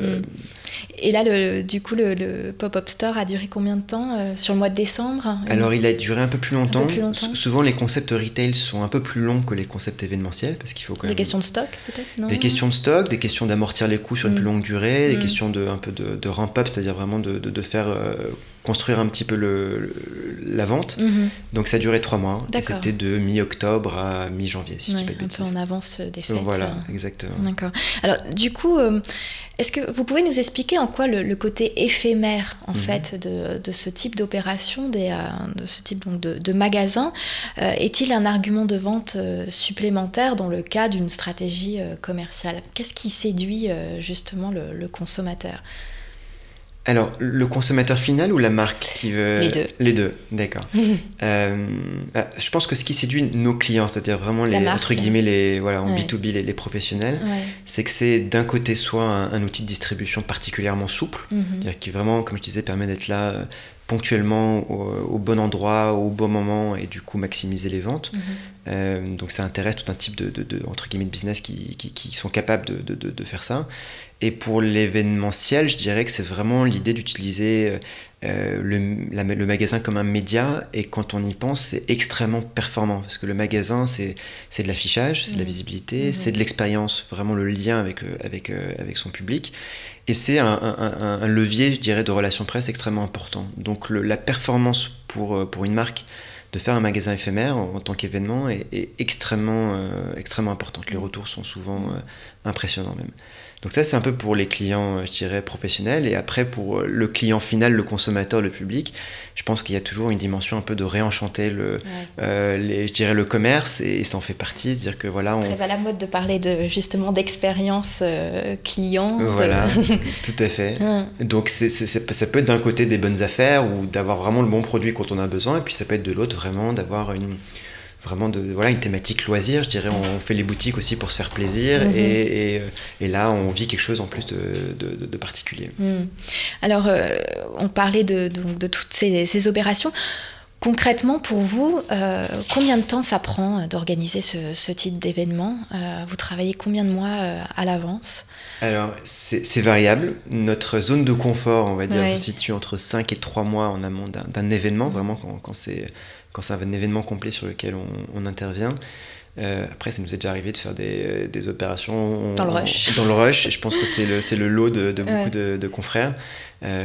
Speaker 1: Et là, du coup, le pop-up store a duré combien de temps sur le mois de décembre?
Speaker 3: Alors, il a duré un peu plus longtemps.
Speaker 1: Un peu plus longtemps.
Speaker 3: Souvent, les concepts retail sont un peu plus longs que les concepts événementiels, parce qu'il faut quand même...
Speaker 1: Des questions de stock, peut-être, non?
Speaker 3: Des questions de stock, des questions d'amortir les coûts sur une plus longue durée, des questions un peu de ramp-up, c'est-à-dire vraiment de faire... construire un petit peu la vente. Donc ça a duré 3 mois. Et c'était de mi-octobre à mi-janvier, si je dis pas de bêtises.
Speaker 1: Un peu en avance des fêtes.
Speaker 3: Voilà, exactement.
Speaker 1: D'accord. Alors du coup, est-ce que vous pouvez nous expliquer en quoi le côté éphémère en fait de ce type d'opération, de ce type donc, de magasin, est-il un argument de vente supplémentaire dans le cas d'une stratégie commerciale? Qu'est-ce qui séduit justement le consommateur?
Speaker 3: Alors, le consommateur final ou la marque qui veut...
Speaker 1: Les deux.
Speaker 3: Les deux, d'accord. Je pense que ce qui séduit nos clients, c'est-à-dire vraiment entre guillemets, en B2B, les professionnels, c'est que c'est d'un côté soit un outil de distribution particulièrement souple, c'est-à-dire qui vraiment, comme je disais, permet d'être là ponctuellement au bon endroit, au bon moment, et du coup maximiser les ventes. Donc ça intéresse tout un type de entre guillemets, de business qui sont capables de faire ça. Et pour l'événementiel, je dirais que c'est vraiment l'idée d'utiliser le magasin comme un média, et quand on y pense, c'est extrêmement performant, parce que le magasin, c'est de l'affichage, c'est de la visibilité, c'est de l'expérience, vraiment le lien avec son public, et c'est un levier, je dirais, de relations presse extrêmement important. Donc la performance pour une marque de faire un magasin éphémère en tant qu'événement est extrêmement importante. Les retours sont souvent impressionnants même. Donc ça, c'est un peu pour les clients, je dirais, professionnels. Et après, pour le client final, le consommateur, le public, je pense qu'il y a toujours une dimension un peu de réenchanter je dirais, le commerce, et ça en fait partie. C'est-à-dire que voilà,
Speaker 1: très à la mode de parler justement d'expérience client.
Speaker 3: Voilà, tout à fait. Donc ça peut être d'un côté des bonnes affaires, ou d'avoir vraiment le bon produit quand on a besoin, et puis ça peut être de l'autre vraiment d'avoir une thématique loisir, je dirais. On fait les boutiques aussi pour se faire plaisir, et là on vit quelque chose en plus de particulier.
Speaker 1: Alors on parlait de toutes ces opérations. Concrètement pour vous, combien de temps ça prend d'organiser ce type d'événement? Vous travaillez combien de mois à l'avance? Alors
Speaker 3: c'est variable. Notre zone de confort, on va dire, se situe entre 5 et 3 mois en amont d'un événement, vraiment quand c'est un événement complet sur lequel on intervient. Après, ça nous est déjà arrivé de faire des opérations
Speaker 1: dans le
Speaker 3: rush, et je pense que c'est le lot de beaucoup de confrères.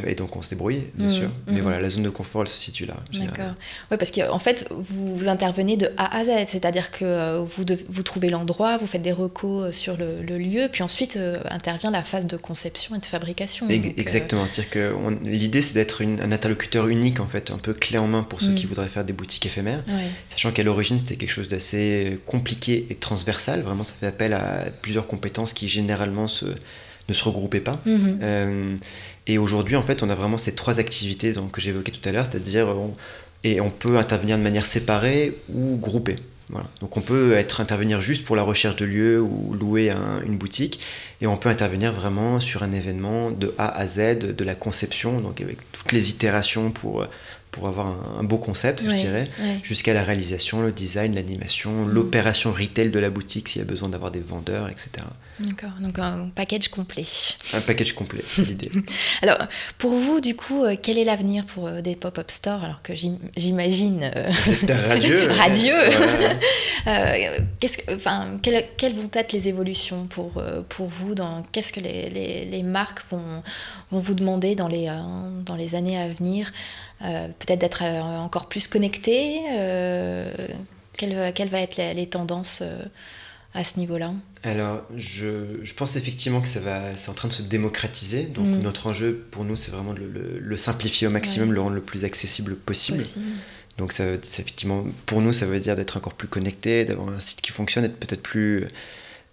Speaker 3: Et donc on se débrouille, bien sûr. Mais voilà, la zone de confort, elle se situe là.
Speaker 1: D'accord. Ouais, parce qu'en fait, vous intervenez de A à Z, c'est-à-dire que vous trouvez l'endroit, vous faites des recos sur le lieu, puis ensuite intervient la phase de conception et de fabrication.
Speaker 3: Exactement. C'est-à-dire que l'idée, c'est d'être un interlocuteur unique, en fait, un peu clé en main pour ceux qui voudraient faire des boutiques éphémères. Sachant qu'à l'origine, c'était quelque chose d'assez compliqué et transversal. Vraiment, ça fait appel à plusieurs compétences qui généralement ne se regroupaient pas. Et aujourd'hui, en fait, on a vraiment ces 3 activités que j'évoquais tout à l'heure, c'est-à-dire on peut intervenir de manière séparée ou groupée. Voilà. Donc on peut intervenir juste pour la recherche de lieux ou louer une boutique, et on peut intervenir vraiment sur un événement de A à Z, de la conception, donc avec toutes les itérations pour avoir un beau concept, je dirais, jusqu'à la réalisation, le design, l'animation, l'opération retail de la boutique s'il y a besoin d'avoir des vendeurs, etc.
Speaker 1: D'accord, donc un package complet.
Speaker 3: Un package complet, c'est l'idée.
Speaker 1: Alors, pour vous, du coup, quel est l'avenir pour des pop-up stores, alors que j'imagine...
Speaker 3: J'espère radieux.
Speaker 1: Radieux. Voilà. Quelles vont être les évolutions pour vous? Qu'est-ce que les marques vont vous demander dans les années à venir? Peut-être d'être encore plus connectés. Quelles vont être les tendances à ce niveau-là?
Speaker 3: Alors, je pense effectivement que c'est en train de se démocratiser. Donc, notre enjeu pour nous, c'est vraiment de le simplifier au maximum, le rendre le plus accessible possible. Donc, effectivement, pour nous, ça veut dire d'être encore plus connecté, d'avoir un site qui fonctionne, d'être peut-être plus...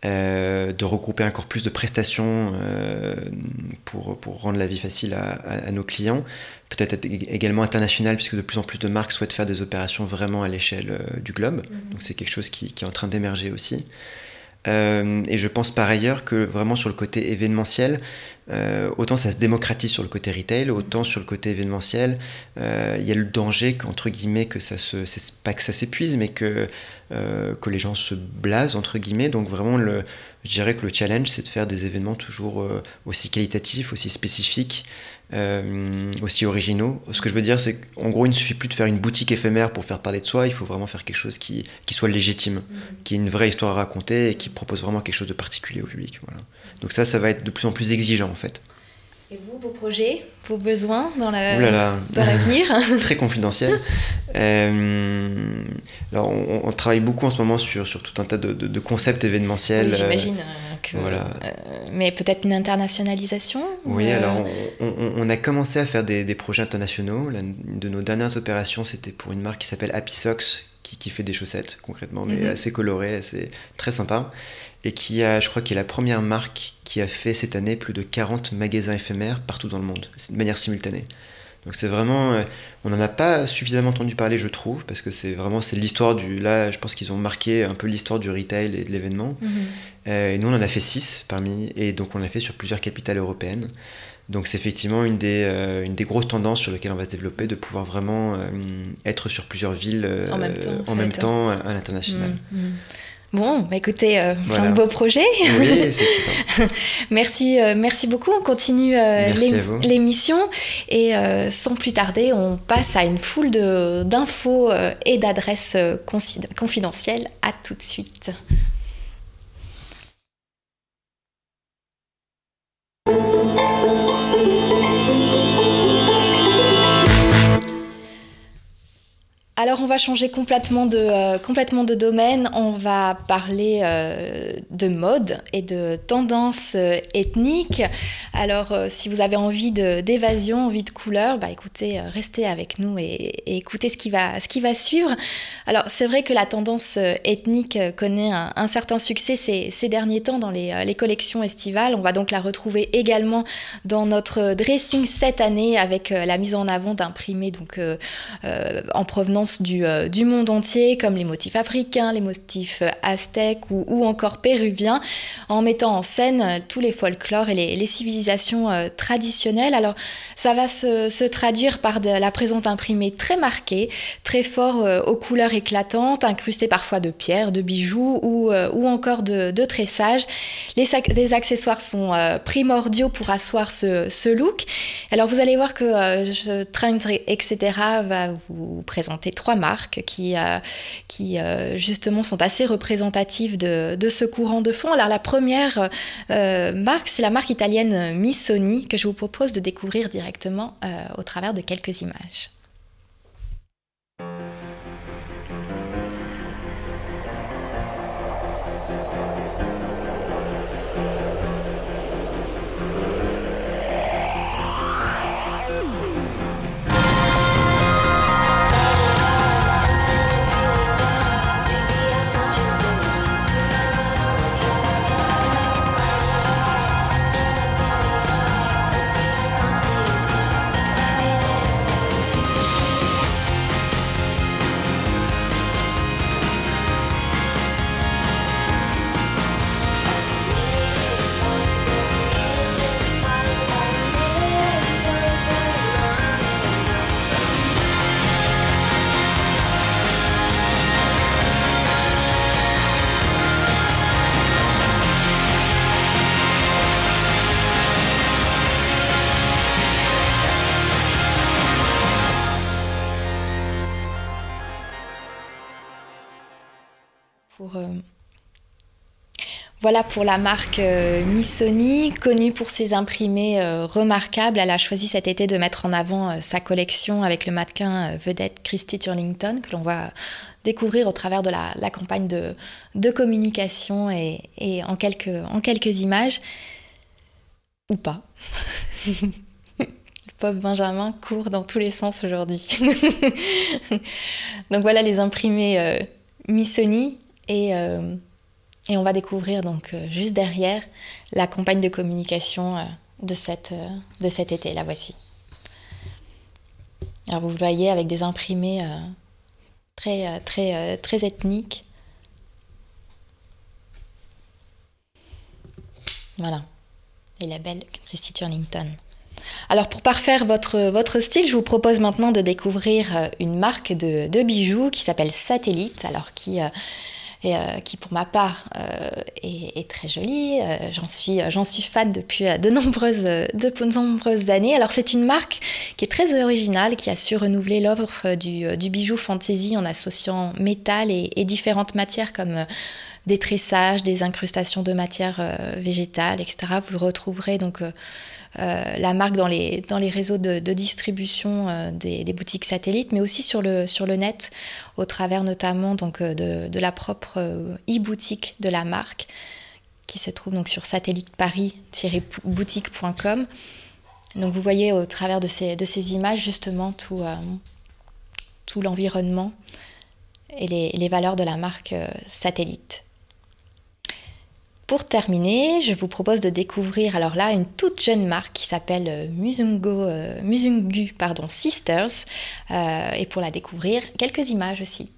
Speaker 3: de regrouper encore plus de prestations pour rendre la vie facile à nos clients, peut-être être également international, puisque de plus en plus de marques souhaitent faire des opérations vraiment à l'échelle du globe. Donc c'est quelque chose qui est en train d'émerger aussi. Et je pense par ailleurs que vraiment sur le côté événementiel, autant ça se démocratise sur le côté retail, autant sur le côté événementiel, il y a le danger qu'entre guillemets, c'est pas que ça s'épuise, mais que que les gens se blasent, entre guillemets. Donc vraiment, je dirais que le challenge, c'est de faire des événements toujours aussi qualitatifs, aussi spécifiques, aussi originaux. Ce que je veux dire, c'est qu'en gros, il ne suffit plus de faire une boutique éphémère pour faire parler de soi, il faut vraiment faire quelque chose qui soit légitime, qui ait une vraie histoire à raconter et qui propose vraiment quelque chose de particulier au public. Voilà. Donc ça va être de plus en plus exigeant en fait.
Speaker 1: Et vous, vos projets, vos besoins dans
Speaker 3: dans
Speaker 1: l'avenir?
Speaker 3: Très confidentiel. Alors, on travaille beaucoup en ce moment sur tout un tas de concepts événementiels.
Speaker 1: Oui, j'imagine que...
Speaker 3: Voilà.
Speaker 1: Mais peut-être une internationalisation?
Speaker 3: Oui, alors on a commencé à faire des projets internationaux. Une de nos dernières opérations, c'était pour une marque qui s'appelle Happy Socks, qui fait des chaussettes concrètement, mais assez colorées, assez très sympa. Et je crois, qui est la première marque qui a fait cette année plus de 40 magasins éphémères partout dans le monde, de manière simultanée. Donc c'est vraiment... on n'en a pas suffisamment entendu parler, je trouve, parce que c'est l'histoire Là, je pense qu'ils ont marqué un peu l'histoire du retail et de l'événement. Et nous, on en a fait 6 parmi... Et donc, on l'a fait sur plusieurs capitales européennes. Donc c'est effectivement une des grosses tendances sur lesquelles on va se développer, de pouvoir vraiment être sur plusieurs villes en même temps à l'international.
Speaker 1: Bon, bah écoutez,
Speaker 3: voilà.
Speaker 1: Plein de beaux projets.
Speaker 3: Oui, c'est excitant.
Speaker 1: Merci beaucoup. On continue l'émission. Et sans plus tarder, on passe à une foule d'infos et d'adresses confidentielles. À tout de suite. Alors, on va changer complètement de domaine. On va parler de mode et de tendances ethniques. Alors, si vous avez envie d'évasion, envie de couleur, bah écoutez, restez avec nous et écoutez ce qui va suivre. Alors, c'est vrai que la tendance ethnique connaît un certain succès ces derniers temps dans les collections estivales. On va donc la retrouver également dans notre dressing cette année avec la mise en avant d'imprimés en provenance du monde entier, comme les motifs africains, les motifs aztèques ou encore péruviens, en mettant en scène tous les folklores et les civilisations traditionnelles. Alors, ça va se traduire par la présence d'imprimés très marqués, très forts aux couleurs éclatantes, incrustés parfois de pierres, de bijoux ou encore de tressage. Les accessoires sont primordiaux pour asseoir ce look. Alors, vous allez voir que Trends, etc. va vous présenter 3 marques qui justement sont assez représentatives de ce courant de fond. Alors la première marque, c'est la marque italienne Missoni, que je vous propose de découvrir directement au travers de quelques images. Voilà pour la marque Missoni, connue pour ses imprimés remarquables. Elle a choisi cet été de mettre en avant sa collection avec le mannequin vedette Christy Turlington, que l'on va découvrir au travers de la campagne de communication et en quelques images. Ou pas. Le pauvre Benjamin court dans tous les sens aujourd'hui. Donc voilà les imprimés Missoni et on va découvrir donc juste derrière la campagne de communication de cet été. La voici. Alors vous le voyez avec des imprimés très ethniques. Voilà. Et la belle Christy Turlington. Alors pour parfaire votre style, je vous propose maintenant de découvrir une marque de bijoux qui s'appelle Satellite, alors qui pour ma part est très jolie. J'en suis fan depuis de nombreuses années. Alors c'est une marque qui est très originale, qui a su renouveler l'offre du bijou fantasy en associant métal et différentes matières comme des tressages, des incrustations de matières végétales, etc. Vous retrouverez donc la marque dans les réseaux de distribution des boutiques satellites, mais aussi sur le net, au travers notamment donc, de la propre e-boutique de la marque, qui se trouve donc sur satelliteparis-boutique.com. Donc vous voyez au travers de ces images justement tout l'environnement et les valeurs de la marque Satellite. Pour terminer, je vous propose de découvrir alors là une toute jeune marque qui s'appelle Musungu Sisters. Et pour la découvrir, quelques images aussi.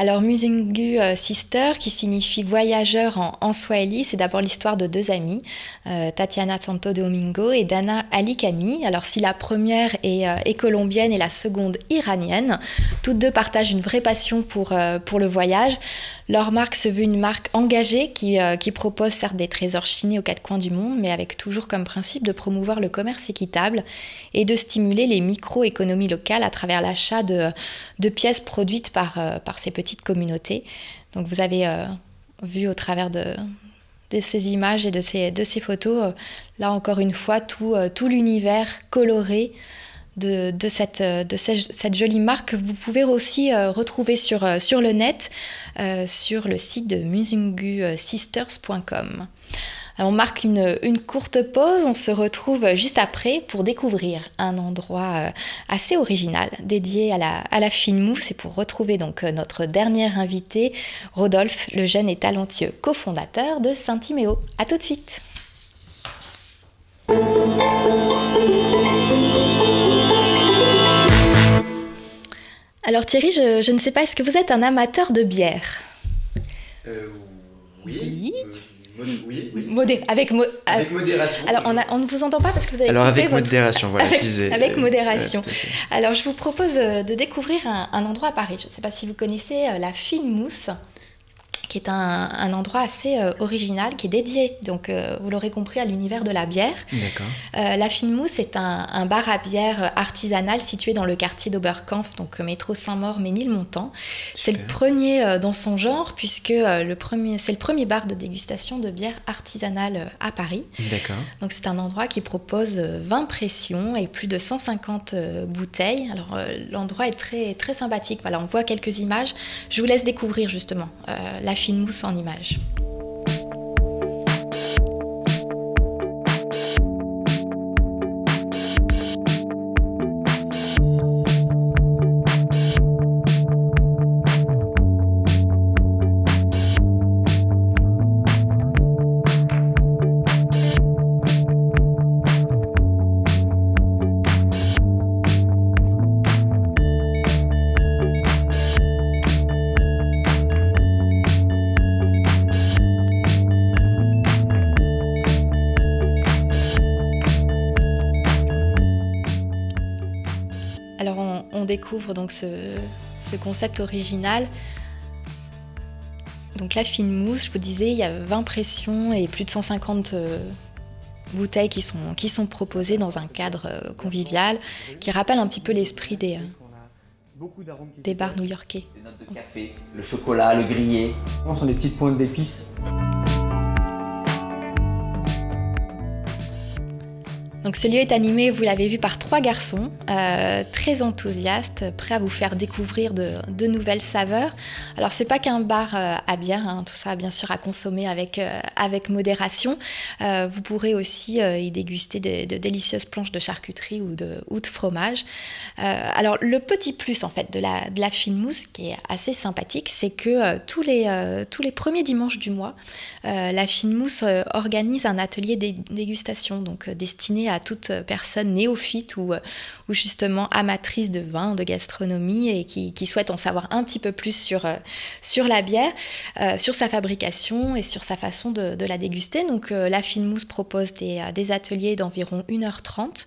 Speaker 1: Alors Musungu Sister, qui signifie voyageur en swahili, c'est d'abord l'histoire de deux amies, Tatiana Santo Domingo et Dana Alikani. Alors si la première est colombienne et la seconde iranienne, toutes deux partagent une vraie passion pour le voyage. Leur marque se veut une marque engagée qui propose certes des trésors chinés aux quatre coins du monde, mais avec toujours comme principe de promouvoir le commerce équitable et de stimuler les micro-économies locales à travers l'achat de pièces produites par ces petites communautés. Donc vous avez vu au travers de ces images et de ces photos, là encore une fois, tout l'univers coloré de cette jolie marque que vous pouvez aussi retrouver sur le net, sur le site de musungusisters.com. Alors on marque une courte pause, on se retrouve juste après pour découvrir un endroit assez original dédié à la fine mousse et pour retrouver donc notre dernier invité, Rodolphe, le jeune et talentueux cofondateur de Saint-Timéo. À tout de suite. Alors Thierry, je ne sais pas, est-ce que vous êtes un amateur de bière ?
Speaker 3: Oui. Oui.
Speaker 1: Avec
Speaker 3: modération.
Speaker 1: Alors, on ne vous entend pas parce que vous avez...
Speaker 3: Alors, avec modération, voilà.
Speaker 1: Avec modération. Alors, je vous propose de découvrir un endroit à Paris. Je ne sais pas si vous connaissez la Fine Mousse, qui est un endroit assez original, qui est dédié, donc vous l'aurez compris, à l'univers de la bière.
Speaker 3: D'accord.
Speaker 1: La Fine Mousse est un bar à bière artisanal situé dans le quartier d'Oberkampf, donc métro Saint-Maur, Ménilmontant. C'est le premier dans son genre, puisque c'est le premier bar de dégustation de bière artisanale à Paris.
Speaker 3: D'accord.
Speaker 1: Donc c'est un endroit qui propose 20 pressions et plus de 150 bouteilles. Alors l'endroit est très, très sympathique. Voilà, on voit quelques images. Je vous laisse découvrir justement la Fine Mousse en images. On découvre donc ce concept original. Donc la Fine Mousse, je vous disais, il y a 20 pressions et plus de 150 bouteilles qui sont proposées dans un cadre convivial qui rappelle un petit peu l'esprit des bars new-yorkais.
Speaker 4: Des notes de café, le chocolat, le grillé.
Speaker 5: Ce sont des petites pointes d'épices.
Speaker 1: Donc ce lieu est animé, vous l'avez vu, par 3 garçons très enthousiastes, prêts à vous faire découvrir de nouvelles saveurs. Alors c'est pas qu'un bar à bière, hein, tout ça bien sûr à consommer avec modération. Vous pourrez aussi y déguster de délicieuses planches de charcuterie ou de fromage. Alors le petit plus en fait de la fine mousse qui est assez sympathique, c'est que tous les premiers dimanches du mois, la fine mousse organise un atelier dégustation, donc destiné à toute personne néophyte ou justement amatrice de vin, de gastronomie et qui souhaite en savoir un petit peu plus sur la bière, sur sa fabrication et sur sa façon de la déguster. Donc la fine mousse propose des ateliers d'environ 1h30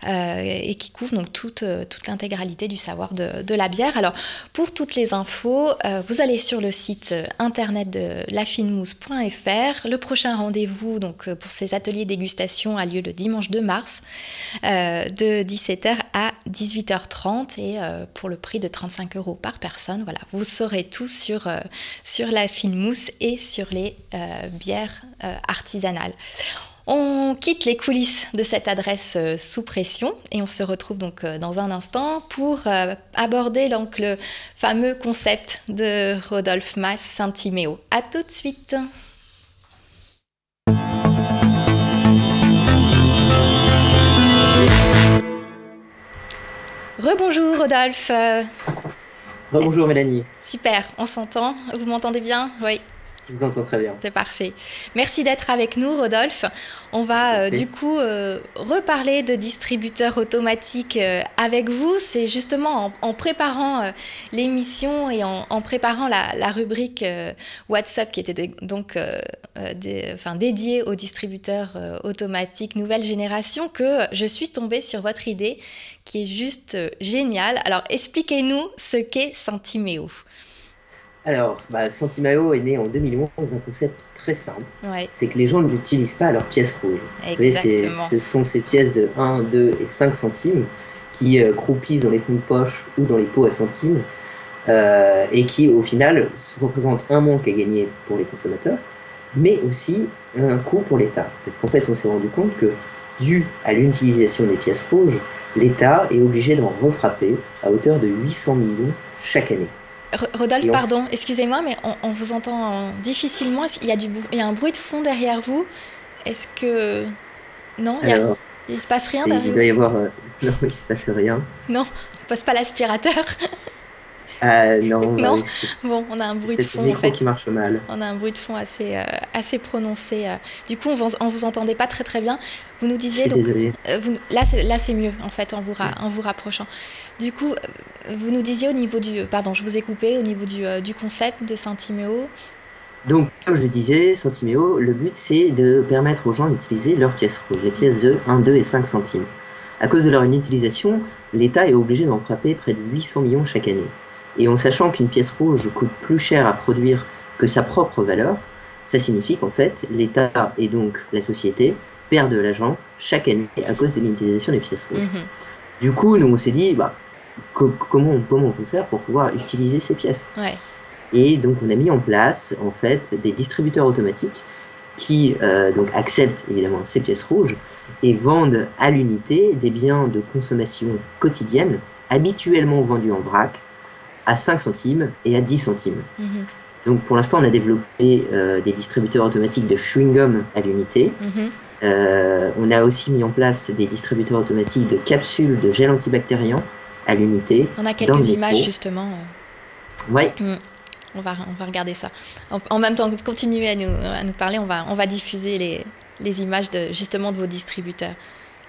Speaker 1: et qui couvrent donc toute l'intégralité du savoir de la bière. Alors pour toutes les infos, vous allez sur le site internet de lafinemousse.fr. Le prochain rendez-vous donc pour ces ateliers dégustation a lieu le dimanche 2 mars de 17h à 18h30 et pour le prix de 35 € par personne. Voilà, vous saurez tout sur la fine mousse et sur les bières artisanales. On quitte les coulisses de cette adresse sous pression et on se retrouve donc dans un instant pour aborder donc le fameux concept de Rodolphe Masse Saint-Timéo. À tout de suite. Rebonjour Rodolphe.
Speaker 2: Bonjour Mélanie.
Speaker 1: Super, on s'entend. Vous m'entendez bien? Oui.
Speaker 2: Je vous entends très bien.
Speaker 1: C'est parfait. Merci d'être avec nous, Rodolphe. On va du coup reparler de distributeurs automatiques avec vous. C'est justement en préparant l'émission et en préparant la rubrique WhatsApp qui était donc dédiée aux distributeurs automatiques nouvelle génération que je suis tombée sur votre idée qui est juste géniale. Alors, expliquez-nous ce qu'est Saint-Timéo.
Speaker 2: Alors, Saint-Timéo est né en 2011 d'un concept très simple.
Speaker 1: Ouais.
Speaker 2: C'est que les gens n'utilisent pas leurs pièces rouges.
Speaker 1: Exactement.
Speaker 2: Vous savez, ce sont ces pièces de 1, 2 et 5 centimes qui croupissent dans les fonds de poche ou dans les pots à centimes et qui, au final, représentent un manque à gagner pour les consommateurs, mais aussi un coût pour l'État. Parce qu'en fait, on s'est rendu compte que, dû à l'utilisation des pièces rouges, l'État est obligé d'en refrapper à hauteur de 800 millions chaque année.
Speaker 1: Rodolphe, pardon, excusez-moi, mais on vous entend difficilement. Il y a un bruit de fond derrière vous. Est-ce que... Non, il ne se passe rien derrière vous?
Speaker 2: Il doit y avoir... Non, il ne se passe rien.
Speaker 1: Non, on ne passe pas l'aspirateur.
Speaker 2: Non.
Speaker 1: Non. Bon, on a un bruit de fond.
Speaker 2: C'est le micro qui marche mal.
Speaker 1: On a un bruit de fond assez prononcé. Du coup, on vous entendait pas très très bien. Vous nous disiez...
Speaker 2: Je suis désolée.
Speaker 1: Là, c'est mieux, en fait, en vous rapprochant. Du coup, vous nous disiez au niveau du... Pardon, je vous ai coupé. Au niveau du concept de Saint-Timéo.
Speaker 2: Donc, comme je disais, Saint-Timéo, le but, c'est de permettre aux gens d'utiliser leurs pièces rouges, les pièces de 1, 2 et 5 centimes. À cause de leur inutilisation, l'État est obligé d'en frapper près de 800 millions chaque année. Et en sachant qu'une pièce rouge coûte plus cher à produire que sa propre valeur, ça signifie qu'en fait, l'État et donc la société perdent de l'argent chaque année à cause de l'utilisation des pièces rouges. Mm-hmm. Du coup, nous on s'est dit, comment on peut faire pour pouvoir utiliser ces pièces?
Speaker 1: Ouais.
Speaker 2: Et donc on a mis en place en fait des distributeurs automatiques qui donc acceptent évidemment ces pièces rouges et vendent à l'unité des biens de consommation quotidienne habituellement vendus en vrac à 5 centimes et à 10 centimes. Mmh. Donc pour l'instant, on a développé des distributeurs automatiques de chewing-gum à l'unité. Mmh. On a aussi mis en place des distributeurs automatiques de capsules de gel antibactérien à l'unité.
Speaker 1: On a quelques images justement.
Speaker 2: Ouais.
Speaker 1: Mmh. On va regarder ça. En même temps que vous continuez à nous parler, on va diffuser les images justement de vos distributeurs.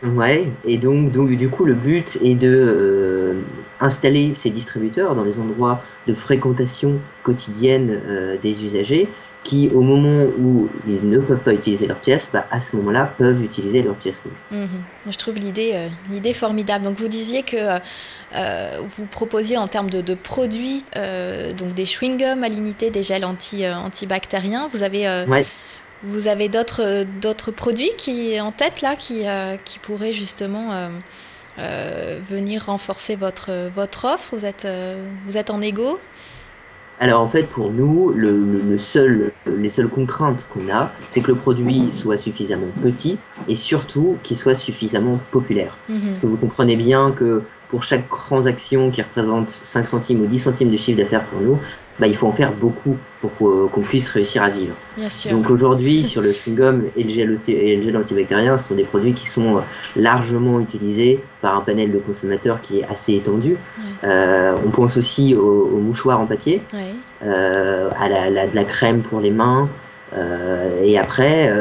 Speaker 2: Ouais, et donc du coup, le but est de installer ces distributeurs dans les endroits de fréquentation quotidienne des usagers qui, au moment où ils ne peuvent pas utiliser leurs pièces, à ce moment-là, peuvent utiliser leurs pièces rouges.
Speaker 1: Mmh. Je trouve l'idée formidable. Donc, vous disiez que vous proposiez en termes de produits, donc des chewing-gums à l'unité, des gels antibactériens. Vous avez...
Speaker 2: Ouais.
Speaker 1: Vous avez d'autres produits en tête là qui pourraient justement venir renforcer votre offre. Vous êtes en égo?
Speaker 2: Alors en fait, pour nous, les seules contraintes qu'on a, c'est que le produit soit suffisamment petit et surtout qu'il soit suffisamment populaire. Parce que vous comprenez bien que pour chaque transaction qui représente 5 centimes ou 10 centimes de chiffre d'affaires pour nous, bah, il faut en faire beaucoup pour qu'on puisse réussir à vivre.
Speaker 1: Bien sûr.
Speaker 2: Donc aujourd'hui, sur le chewing-gum et le gel antibactérien, ce sont des produits qui sont largement utilisés par un panel de consommateurs qui est assez étendu.
Speaker 1: Ouais.
Speaker 2: On pense aussi aux mouchoirs en papier,
Speaker 1: Ouais.
Speaker 2: de la crème pour les mains. Et après,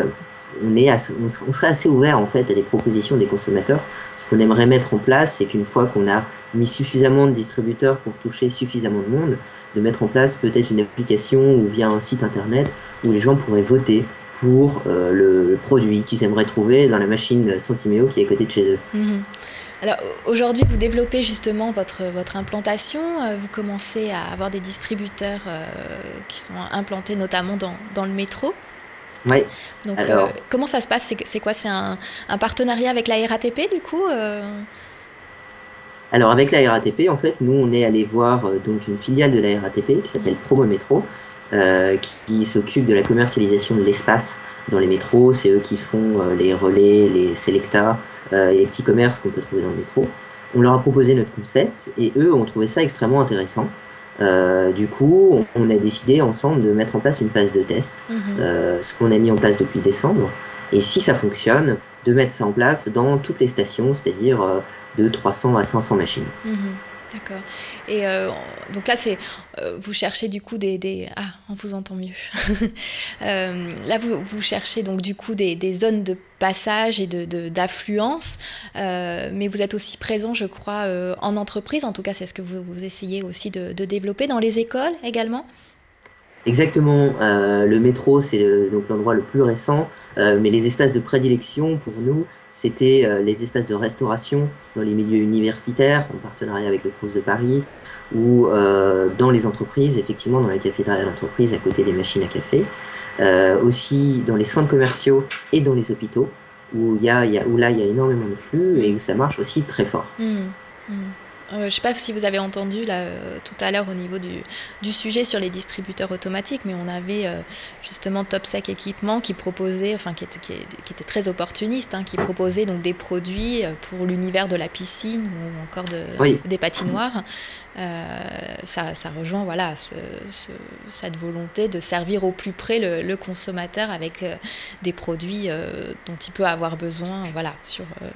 Speaker 2: on serait assez ouvert en fait à des propositions des consommateurs. Ce qu'on aimerait mettre en place, c'est qu'une fois qu'on a mis suffisamment de distributeurs pour toucher suffisamment de monde, de mettre en place peut-être une application ou via un site internet où les gens pourraient voter pour le produit qu'ils aimeraient trouver dans la machine Sentimeo qui est à côté de chez eux.
Speaker 1: Alors aujourd'hui, vous développez justement votre implantation, vous commencez à avoir des distributeurs qui sont implantés notamment dans le métro.
Speaker 2: Ouais.
Speaker 1: Donc
Speaker 2: Alors,
Speaker 1: comment ça se passe? C'est quoi? C'est un partenariat avec la RATP du coup
Speaker 2: alors avec la RATP, en fait, nous on est allé voir donc une filiale de la RATP qui s'appelle Promo Métro, qui s'occupe de la commercialisation de l'espace dans les métros. C'est eux qui font les relais, les Selecta et les petits commerces qu'on peut trouver dans le métro. On leur a proposé notre concept et eux ont trouvé ça extrêmement intéressant. Du coup, on a décidé ensemble de mettre en place une phase de test, ce qu'on a mis en place depuis décembre. Et si ça fonctionne, de mettre ça en place dans toutes les stations, c'est-à-dire de 300 à 500 machines.
Speaker 1: D'accord. Et donc là, vous cherchez du coup Ah, on vous entend mieux. Là, vous cherchez donc du coup des zones de passage et d'affluence, mais vous êtes aussi présent, je crois, en entreprise. En tout cas, c'est ce que vous essayez aussi de développer dans les écoles également.
Speaker 2: Exactement, le métro c'est donc l'endroit le plus récent, mais les espaces de prédilection pour nous c'était les espaces de restauration dans les milieux universitaires en partenariat avec le Crous de Paris ou dans les entreprises, effectivement dans la cafétéria d'entreprise à côté des machines à café, aussi dans les centres commerciaux et dans les hôpitaux où là il y a énormément de flux et où ça marche aussi très fort.
Speaker 1: Je ne sais pas si vous avez entendu là, tout à l'heure au niveau du sujet sur les distributeurs automatiques, mais on avait justement TopSec Équipement qui proposait, enfin qui était très opportuniste, qui proposait donc des produits pour l'univers de la piscine ou encore des patinoires. Ça rejoint voilà, cette volonté de servir au plus près le consommateur avec des produits dont il peut avoir besoin voilà,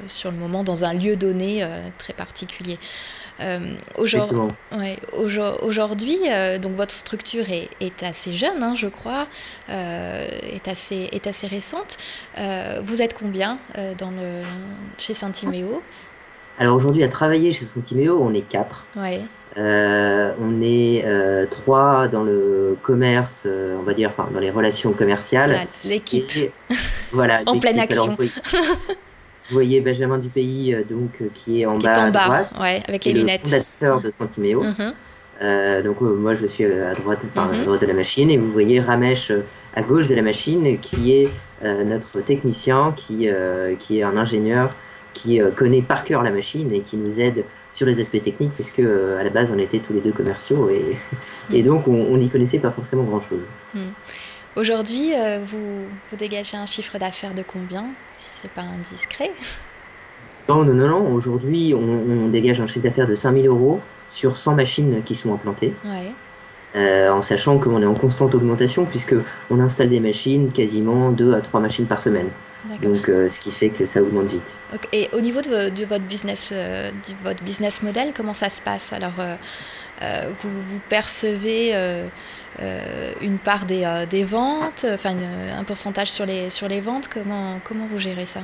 Speaker 1: sur le moment dans un lieu donné très particulier. Aujourd'hui, donc votre structure est assez jeune, je crois, est assez récente. Vous êtes combien chez Sentimeo?
Speaker 2: Alors aujourd'hui, à travailler chez Sentimeo, on est 4.
Speaker 1: Ouais.
Speaker 2: On est 3 dans le commerce, on va dire, enfin dans les relations commerciales.
Speaker 1: Voilà, l'équipe.
Speaker 2: Voilà,
Speaker 1: en pleine action.
Speaker 2: Alors, vous voyez Benjamin Dupayi, qui est en bas à droite,
Speaker 1: ouais, avec les lunettes.
Speaker 2: Le fondateur de Sentimeo. Donc moi je suis à droite, à droite de la machine, et vous voyez Ramesh à gauche de la machine, qui est notre technicien, qui est un ingénieur qui connaît par cœur la machine et qui nous aide sur les aspects techniques, puisque à la base on était tous les deux commerciaux et donc on n'y connaissait pas forcément grand chose.
Speaker 1: Aujourd'hui, vous dégagez un chiffre d'affaires de combien, si c'est pas indiscret?
Speaker 2: Non. Aujourd'hui, on dégage un chiffre d'affaires de 5 000 € sur 100 machines qui sont implantées.
Speaker 1: Ouais.
Speaker 2: En sachant qu'on est en constante augmentation, puisqu'on installe des machines, quasiment 2 à 3 machines par semaine. Donc, ce qui fait que ça augmente vite.
Speaker 1: Et au niveau de votre business model, comment ça se passe? Alors, vous percevez une part des ventes, enfin un pourcentage sur les ventes. Comment vous gérez ça?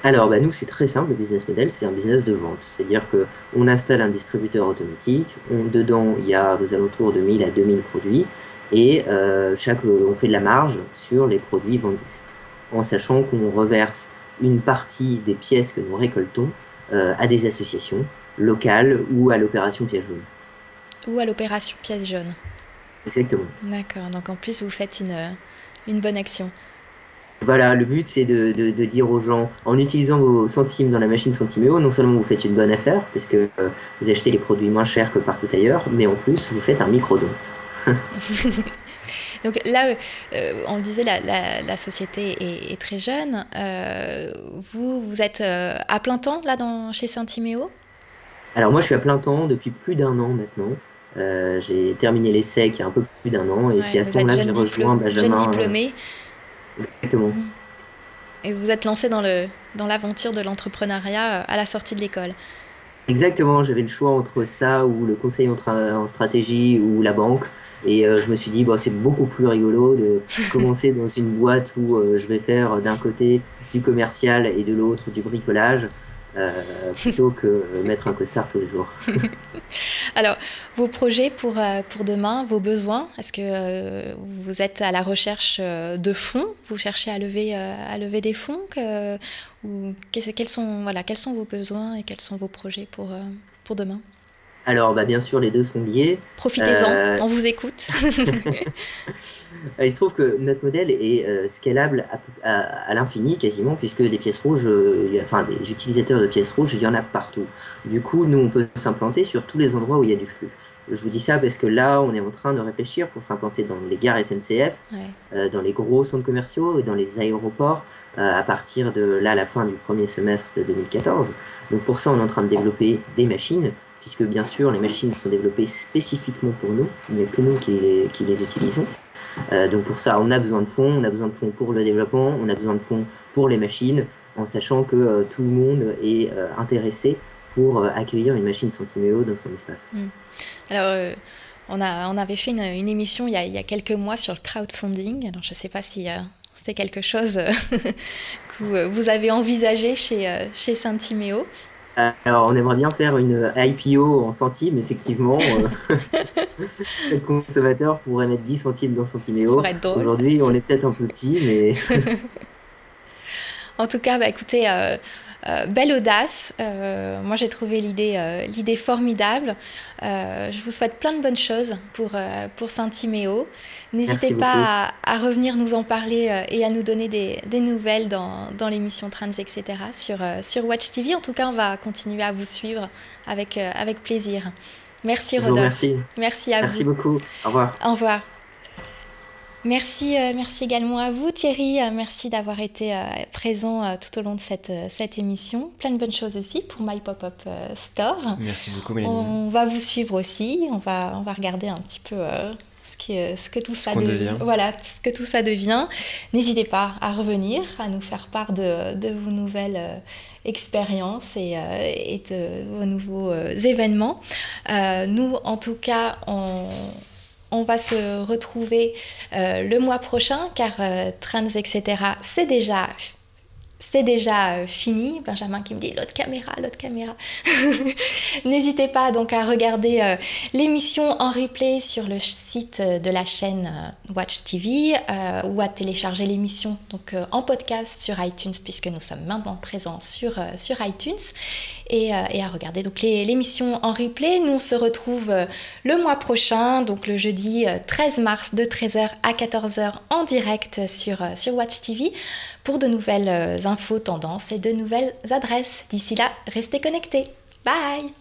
Speaker 2: Alors, nous, c'est très simple, le business model, c'est un business de vente. C'est-à-dire qu'on installe un distributeur automatique, dedans, il y a aux alentours de 1000 à 2000 produits, et on fait de la marge sur les produits vendus, en sachant qu'on reverse une partie des pièces que nous récoltons à des associations locales ou à l'opération Pièce Jaune.
Speaker 1: Ou à l'opération Pièce Jaune.
Speaker 2: Exactement.
Speaker 1: D'accord, donc en plus vous faites une bonne action.
Speaker 2: Voilà, le but c'est de dire aux gens, en utilisant vos centimes dans la machine Centiméo, non seulement vous faites une bonne affaire, puisque vous achetez les produits moins chers que partout ailleurs, mais en plus vous faites un micro-don.
Speaker 1: Donc là, on le disait, la société est très jeune. Vous êtes à plein temps là chez Centiméo?
Speaker 2: Alors moi je suis à plein temps depuis plus d'1 an maintenant. J'ai terminé l'essai il y a un peu plus d'1 an, et c'est
Speaker 1: Ouais,
Speaker 2: à ce
Speaker 1: vous êtes
Speaker 2: moment-là que j'ai rejoint
Speaker 1: jeune
Speaker 2: Benjamin.
Speaker 1: diplômé.
Speaker 2: Exactement.
Speaker 1: Et vous êtes lancé dans l'aventure de l'entrepreneuriat à la sortie de l'école.
Speaker 2: Exactement, j'avais le choix entre ça ou le conseil en stratégie ou la banque. Et je me suis dit, bon, c'est beaucoup plus rigolo de commencer dans une boîte où je vais faire d'un côté du commercial et de l'autre du bricolage, plutôt que mettre un costard tous les jours.
Speaker 1: Alors, vos projets pour demain, vos besoins, est-ce que vous êtes à la recherche de fonds? Vous cherchez à lever des fonds ou quels sont vos besoins et quels sont vos projets pour demain?
Speaker 2: Alors, bah, bien sûr, les deux sont liés.
Speaker 1: Profitez-en, on vous écoute.
Speaker 2: Il se trouve que notre modèle est scalable à l'infini quasiment, puisque des pièces rouges, des utilisateurs de pièces rouges, il y en a partout. Du coup, nous, on peut s'implanter sur tous les endroits où il y a du flux. Je vous dis ça parce que là, on est en train de réfléchir pour s'implanter dans les gares SNCF, dans les gros centres commerciaux et dans les aéroports, à partir de là, la fin du premier semestre de 2014. Donc pour ça, on est en train de développer des machines, puisque bien sûr, les machines sont développées spécifiquement pour nous. Il n'y a que nous qui les utilisons. Donc pour ça, on a besoin de fonds pour le développement, on a besoin de fonds pour les machines, en sachant que tout le monde est intéressé pour accueillir une machine Centiméo dans son espace.
Speaker 1: Alors, on avait fait une émission il y a quelques mois sur le crowdfunding. Alors, je ne sais pas si c'est quelque chose que vous avez envisagé chez Centiméo.
Speaker 2: Alors, on aimerait bien faire une IPO en centimes, effectivement. Chaque consommateur pourrait mettre 10 centimes dans Centiméo. Aujourd'hui, on est peut-être un peu petit, mais...
Speaker 1: En tout cas, écoutez, belle audace. Moi, j'ai trouvé l'idée formidable. Je vous souhaite plein de bonnes choses pour Centiméo. N'hésitez pas à revenir nous en parler et à nous donner des nouvelles dans l'émission Trans, etc. sur Watch TV. En tout cas, on va continuer à vous suivre avec plaisir. Merci Rodolphe. Merci à vous.
Speaker 2: Merci beaucoup. Au revoir.
Speaker 1: Au revoir. Merci également à vous Thierry, merci d'avoir été présent tout au long de cette émission. Plein de bonnes choses aussi pour My Pop-Up Store.
Speaker 3: Merci beaucoup Mélanie.
Speaker 1: On va vous suivre aussi, on va regarder un petit peu ce que tout ça devient. Voilà, ce que tout ça devient. N'hésitez pas à revenir, à nous faire part de vos nouvelles expériences et de vos nouveaux événements. Nous, en tout cas, on va se retrouver le mois prochain car Trans, etc. c'est déjà fini. Benjamin qui me dit l'autre caméra. N'hésitez pas donc à regarder l'émission en replay sur le site de la chaîne Watch TV ou à télécharger l'émission donc en podcast sur iTunes puisque nous sommes maintenant présents sur iTunes et à regarder donc l'émission en replay. Nous on se retrouve le mois prochain, donc le jeudi 13 mars de 13h à 14h en direct sur Watch TV pour de nouvelles infos, tendances et de nouvelles adresses. D'ici là, restez connectés. Bye!